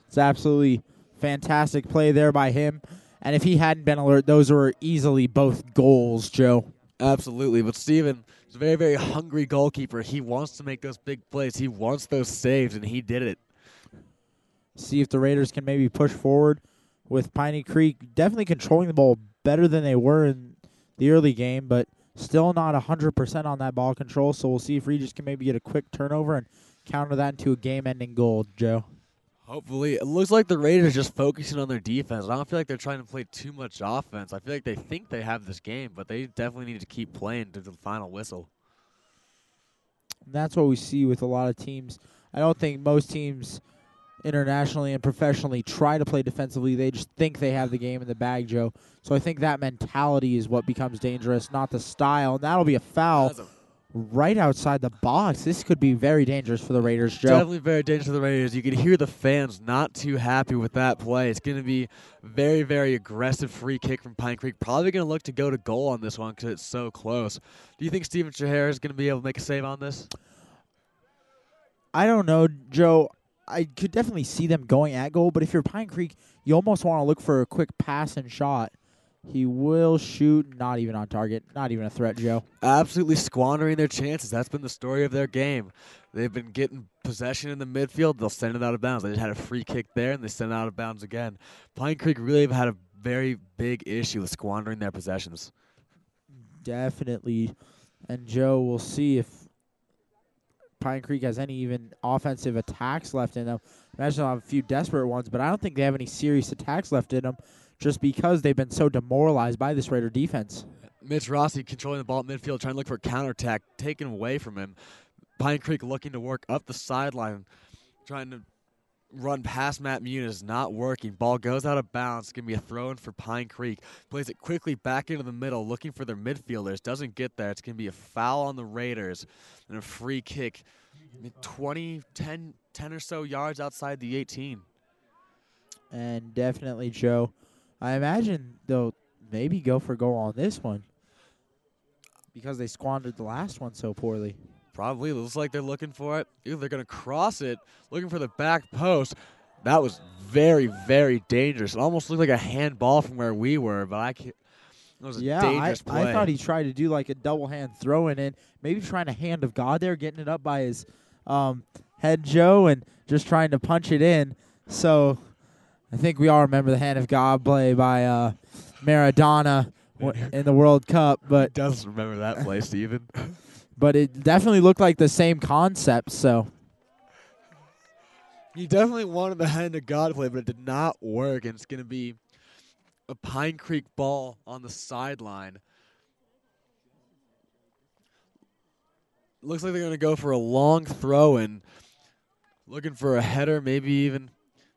It's absolutely fantastic play there by him. And if he hadn't been alert, those were easily both goals, Joe. Absolutely. But Steven is a very, very hungry goalkeeper. He wants to make those big plays. He wants those saves, and he did it. See if the Raiders can maybe push forward with Piney Creek. Definitely controlling the ball better than they were in the early game, but still not 100% on that ball control. So we'll see if Regis can maybe get a quick turnover and counter that into a game-ending goal, Joe. Hopefully. It looks like the Raiders are just focusing on their defense. I don't feel like they're trying to play too much offense. I feel like they think they have this game, but they definitely need to keep playing to the final whistle. And that's what we see with a lot of teams. I don't think most teams internationally and professionally try to play defensively. They just think they have the game in the bag, Joe. So I think that mentality is what becomes dangerous, not the style. And that'll be a foul right outside the box. This could be very dangerous for the Raiders, Joe. Definitely very dangerous for the Raiders. You can hear the fans not too happy with that play. It's going to be very, very aggressive free kick from Pine Creek. Probably going to look to go to goal on this one because it's so close. Do you think Steven Shahar is going to be able to make a save on this? I don't know, Joe. I could definitely see them going at goal, but if you're Pine Creek, you almost want to look for a quick pass and shot. He will shoot, not even on target, not even a threat, Joe. Absolutely squandering their chances. That's been the story of their game. They've been getting possession in the midfield. They'll send it out of bounds. They just had a free kick there, and they send it out of bounds again. Pine Creek really have had a very big issue with squandering their possessions. Definitely. And, Joe, we'll see if Pine Creek has any even offensive attacks left in them. Imagine they'll have a few desperate ones, but I don't think they have any serious attacks left in them just because they've been so demoralized by this Raider defense. Mitch Rossi controlling the ball at midfield, trying to look for a counterattack, taken away from him. Pine Creek looking to work up the sideline, trying to run past Matt Muniz, not working. Ball goes out of bounds. It's going to be a throw-in for Pine Creek. Plays it quickly back into the middle, looking for their midfielders. Doesn't get there. It's going to be a foul on the Raiders and a free kick 10 or so yards outside the 18. And definitely, Joe, I imagine they'll maybe go for goal on this one because they squandered the last one so poorly. Probably. Looks like they're looking for it. Either they're going to cross it, looking for the back post. That was very, very dangerous. It almost looked like a handball from where we were, but it was a dangerous play. I thought he tried to do like a double hand throw in, maybe trying a hand of God there, getting it up by his head, Joe, and just trying to punch it in. So I think we all remember the hand of God play by Maradona in the World Cup. But doesn't remember that play, Steven. But it definitely looked like the same concept, so. He definitely wanted the hand of God play, but it did not work, and it's going to be a Pine Creek ball on the sideline. Looks like they're going to go for a long throw and looking for a header, maybe even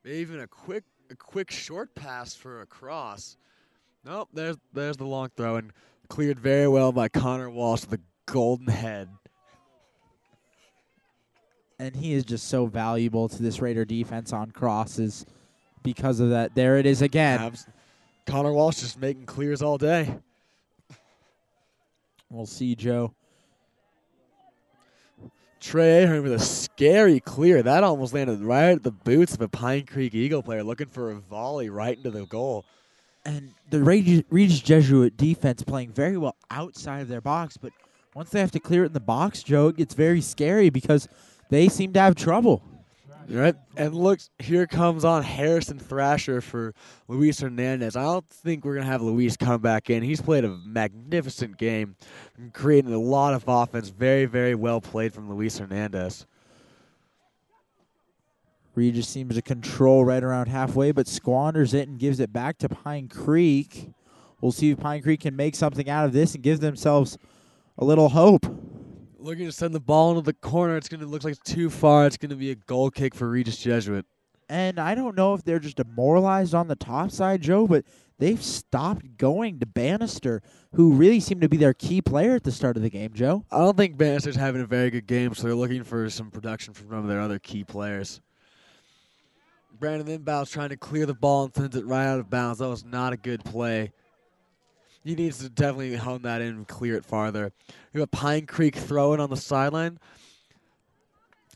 a quick short pass for a cross. Nope, there's the long throw and cleared very well by Connor Walsh with the golden head. And he is just so valuable to this Raider defense on crosses because of that. There it is again. Connor Walsh just making clears all day. We'll see, Joe. Trey Ahern with a scary clear. That almost landed right at the boots of a Pine Creek Eagle player looking for a volley right into the goal. And the Regis Jesuit defense playing very well outside of their box, but once they have to clear it in the box, Joe, it gets very scary because they seem to have trouble. Right, and look, here comes on Harrison Thrasher for Luis Hernandez. I don't think we're going to have Luis come back in. He's played a magnificent game, creating a lot of offense. Very, very well played from Luis Hernandez. Regis seems to control right around halfway, but squanders it and gives it back to Pine Creek. We'll see if Pine Creek can make something out of this and give themselves a little hope. Looking to send the ball into the corner. It's going to look like it's too far. It's going to be a goal kick for Regis Jesuit. And I don't know if they're just demoralized on the top side, Joe, but they've stopped going to Bannister, who really seemed to be their key player at the start of the game, Joe. I don't think Bannister's having a very good game, so they're looking for some production from some of their other key players. Brandon Inbound's trying to clear the ball and sends it right out of bounds. That was not a good play. He needs to definitely hone that in and clear it farther. We have a Pine Creek throw-in on the sideline.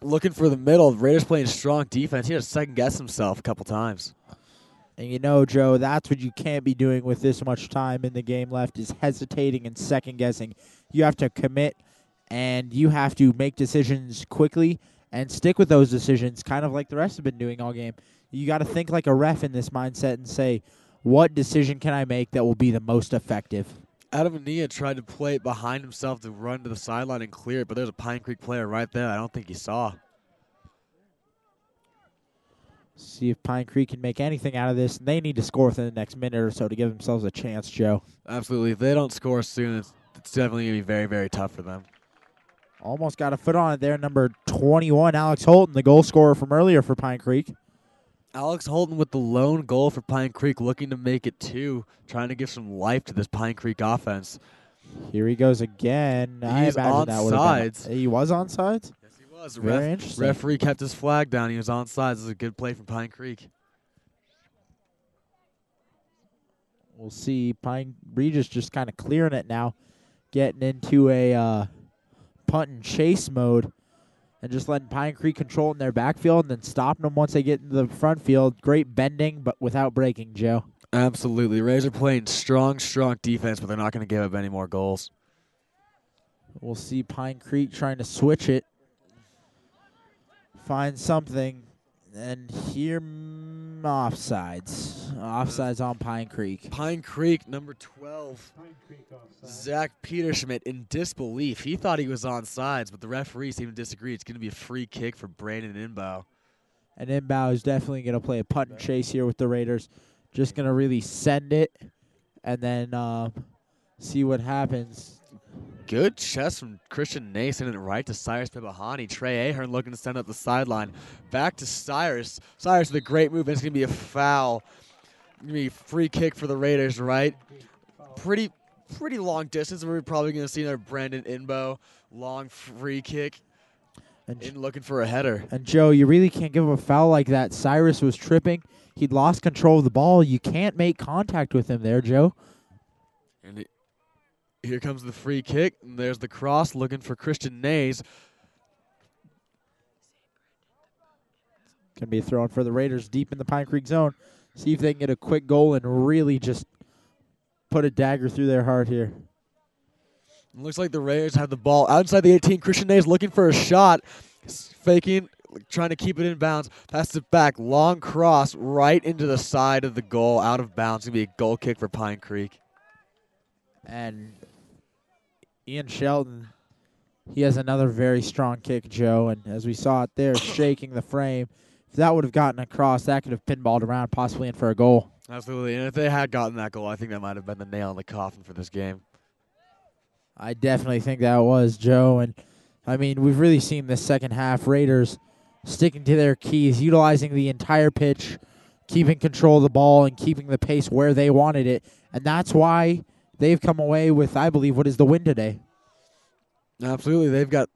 Looking for the middle. Raiders playing strong defense. He had to second-guess himself a couple times. And you know, Joe, that's what you can't be doing with this much time in the game left is hesitating and second-guessing. You have to commit, and you have to make decisions quickly and stick with those decisions, kind of like the rest have been doing all game. You got to think like a ref in this mindset and say, what decision can I make that will be the most effective? Adam Ania tried to play it behind himself to run to the sideline and clear it, but there's a Pine Creek player right there I don't think he saw. See if Pine Creek can make anything out of this. They need to score within the next minute or so to give themselves a chance, Joe. Absolutely. If they don't score soon, it's definitely going to be very, very tough for them. Almost got a foot on it there. Number 21, Alex Holton, the goal scorer from earlier for Pine Creek. Alex Holton with the lone goal for Pine Creek, looking to make it 2, trying to give some life to this Pine Creek offense. Here he goes again. I He's imagine that would have onside. been. He was onside? Yes, he was. Very interesting. Referee kept his flag down. He was onside. This is a good play from Pine Creek. We'll see. Regis just kind of clearing it now, getting into a punt and chase mode, and just letting Pine Creek control in their backfield and then stopping them once they get into the front field. Great bending, but without breaking, Joe. Absolutely. Rays are playing strong defense, but they're not going to give up any more goals. We'll see Pine Creek trying to switch it, find something, and here offsides. Offsides on Pine Creek. Pine Creek, number 12. Pine Creek offside. Zach Peterschmidt in disbelief. He thought he was onside, but the referees even disagree. It's going to be a free kick for Brandon Inbow. And Inbow is definitely going to play a punt and chase here with the Raiders. Just going to really send it and then see what happens. Good chest from Christian Nace, sending it right to Cyrus Pibahani. Trey Ahern looking to send up the sideline. Back to Cyrus. Cyrus with a great move. It's going to be a foul. Going to be a free kick for the Raiders, right? Pretty long distance. We're probably going to see another Brandon Inbow. Long free kick. And looking for a header. And, Joe, you really can't give him a foul like that. Cyrus was tripping. He'd lost control of the ball. You can't make contact with him there, Joe. And here comes the free kick. And there's the cross looking for Christian Nays. Going to be a throw in for the Raiders deep in the Pine Creek zone. See if they can get a quick goal and really just put a dagger through their heart here. It looks like the Raiders have the ball outside the 18. Christian Nays looking for a shot. Faking, trying to keep it in bounds. Passes it back. Long cross right into the side of the goal. Out of bounds. It's going to be a goal kick for Pine Creek. And Ian Shelton, he has another very strong kick, Joe. And as we saw it there, shaking the frame. If that would have gotten across, that could have pinballed around, possibly in for a goal. Absolutely. And if they had gotten that goal, I think that might have been the nail in the coffin for this game. I definitely think that was, Joe. And, I mean, we've really seen this second half, Raiders sticking to their keys, utilizing the entire pitch, keeping control of the ball, and keeping the pace where they wanted it. And that's why they've come away with, I believe, what is the win today. Absolutely. They've got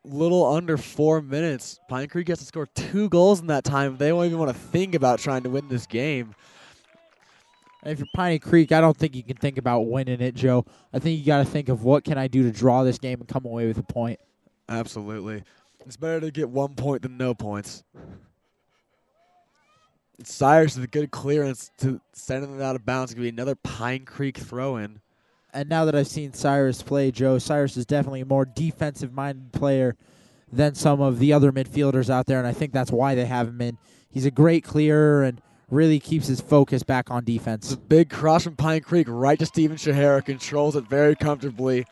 little under 4 minutes. Pine Creek gets to score 2 goals in that time. They don't even want to think about trying to win this game. And if you're Piney Creek, I don't think you can think about winning it, Joe. I think you got to think of what can I do to draw this game and come away with a point. Absolutely. It's better to get 1 point than no points. Cyrus with a good clearance to sending it out of bounds. It's going to be another Pine Creek throw-in. And now that I've seen Cyrus play, Joe, Cyrus is definitely a more defensive-minded player than some of the other midfielders out there, and I think that's why they have him in. He's a great clearer and really keeps his focus back on defense. It's a big cross from Pine Creek right to Steven Shahara. Controls it very comfortably.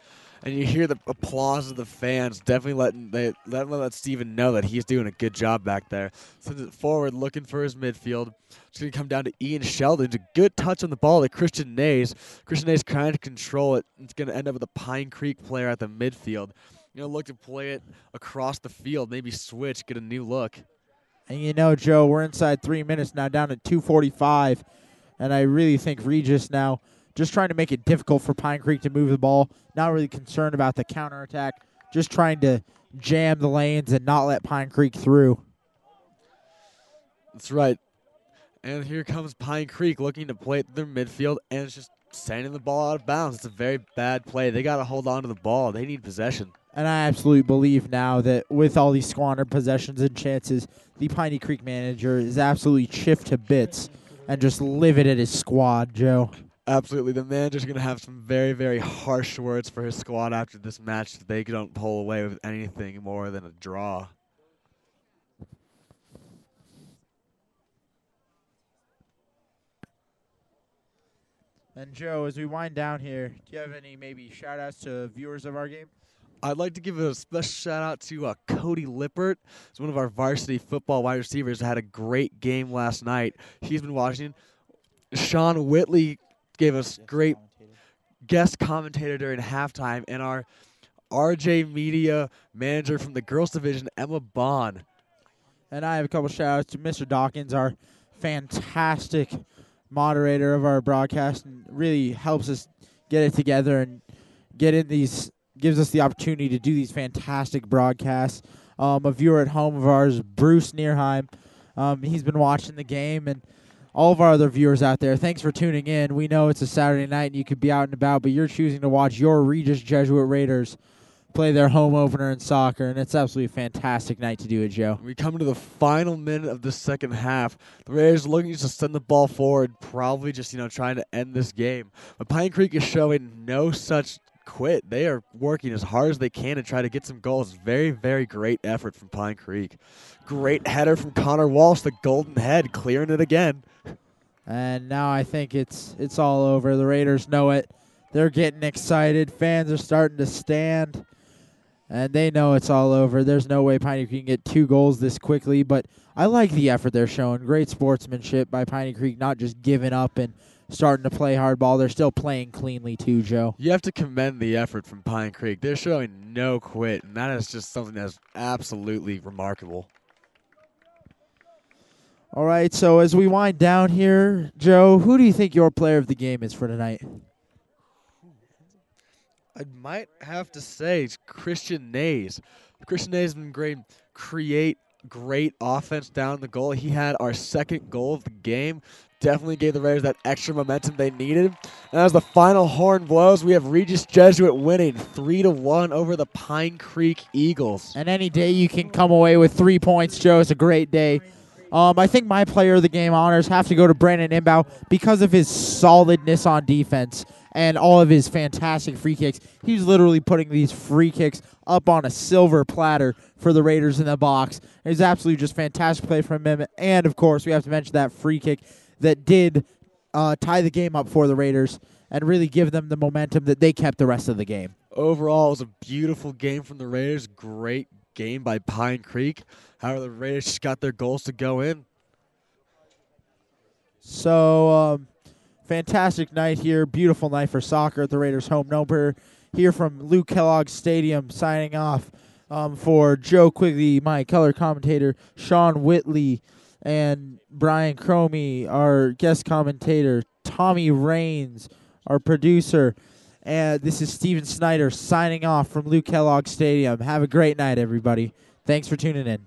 And you hear the applause of the fans. Definitely let Steven know that he's doing a good job back there. Sends it forward, looking for his midfield. It's going to come down to Ian Sheldon. It's a good touch on the ball to Christian Nays. Christian Nays trying to control it. It's going to end up with a Pine Creek player at the midfield. Look to play it across the field, maybe switch, get a new look. And Joe, we're inside 3 minutes now, down at 2:45, and I really think Regis now just trying to make it difficult for Pine Creek to move the ball, not really concerned about the counterattack, just trying to jam the lanes and not let Pine Creek through. That's right. And here comes Pine Creek looking to play it their midfield, and it's just sending the ball out of bounds. It's a very bad play. They got to hold on to the ball. They need possession. And I absolutely believe now that with all these squandered possessions and chances, the Piney Creek manager is absolutely chiffed to bits and just livid at his squad, Joe. Absolutely. The manager's going to have some very, very harsh words for his squad after this match if they don't pull away with anything more than a draw. And, Joe, as we wind down here, do you have any maybe shout-outs to viewers of our game? I'd like to give a special shout out to Cody Lippert. He's one of our varsity football wide receivers. Had a great game last night. He's been watching. Sean Whitley gave us great guest commentator during halftime, and our RJ Media manager from the girls division, Emma Bond. And I have a couple shout outs to Mr. Dawkins, our fantastic moderator of our broadcast, and really helps us get it together and get in these, gives us the opportunity to do these fantastic broadcasts. A viewer at home of ours, Bruce Neerheim, he's been watching the game, and all of our other viewers out there, thanks for tuning in. We know it's a Saturday night and you could be out and about, but you're choosing to watch your Regis Jesuit Raiders play their home opener in soccer, and it's absolutely a fantastic night to do it, Joe. We come to the final minute of the second half. The Raiders looking to send the ball forward, probably just, trying to end this game. But Pine Creek is showing no such quit. They are working as hard as they can to try to get some goals. Very, very great effort from Pine Creek. Great header from Connor Walsh, the golden head, clearing it again. And now I think it's all over. The Raiders know it. They're getting excited. Fans are starting to stand. And they know it's all over. There's no way Piney Creek can get 2 goals this quickly. But I like the effort they're showing. Great sportsmanship by Piney Creek, not just giving up and starting to play hardball. They're still playing cleanly too, Joe. You have to commend the effort from Pine Creek. They're showing no quit, and that is just something that's absolutely remarkable. All right, so as we wind down here, Joe, who do you think your player of the game is for tonight? I might have to say it's Christian Nays. Christian Nays has been great, create great offense down the goal. He had our second goal of the game. Definitely gave the Raiders that extra momentum they needed. And as the final horn blows, we have Regis Jesuit winning 3-1 over the Pine Creek Eagles. And any day you can come away with 3 points, Joe, it's a great day. I think my player of the game honors have to go to Brandon Imbow because of his solidness on defense and all of his fantastic free kicks. He's literally putting these free kicks up on a silver platter for the Raiders in the box. It's absolutely just fantastic play from him. And, of course, we have to mention that free kick that did tie the game up for the Raiders and really give them the momentum that they kept the rest of the game. Overall, it was a beautiful game from the Raiders. Great game by Pine Creek. However, the Raiders just got their goals to go in. So, fantastic night here. Beautiful night for soccer at the Raiders home opener. Here from Luke Kellogg Stadium, signing off for Joe Quigley, my color commentator, Sean Whitley, and Brian Cromie, our guest commentator, Tommy Rains, our producer. And this is Steven Snyder signing off from Luke Kellogg Stadium. Have a great night, everybody. Thanks for tuning in.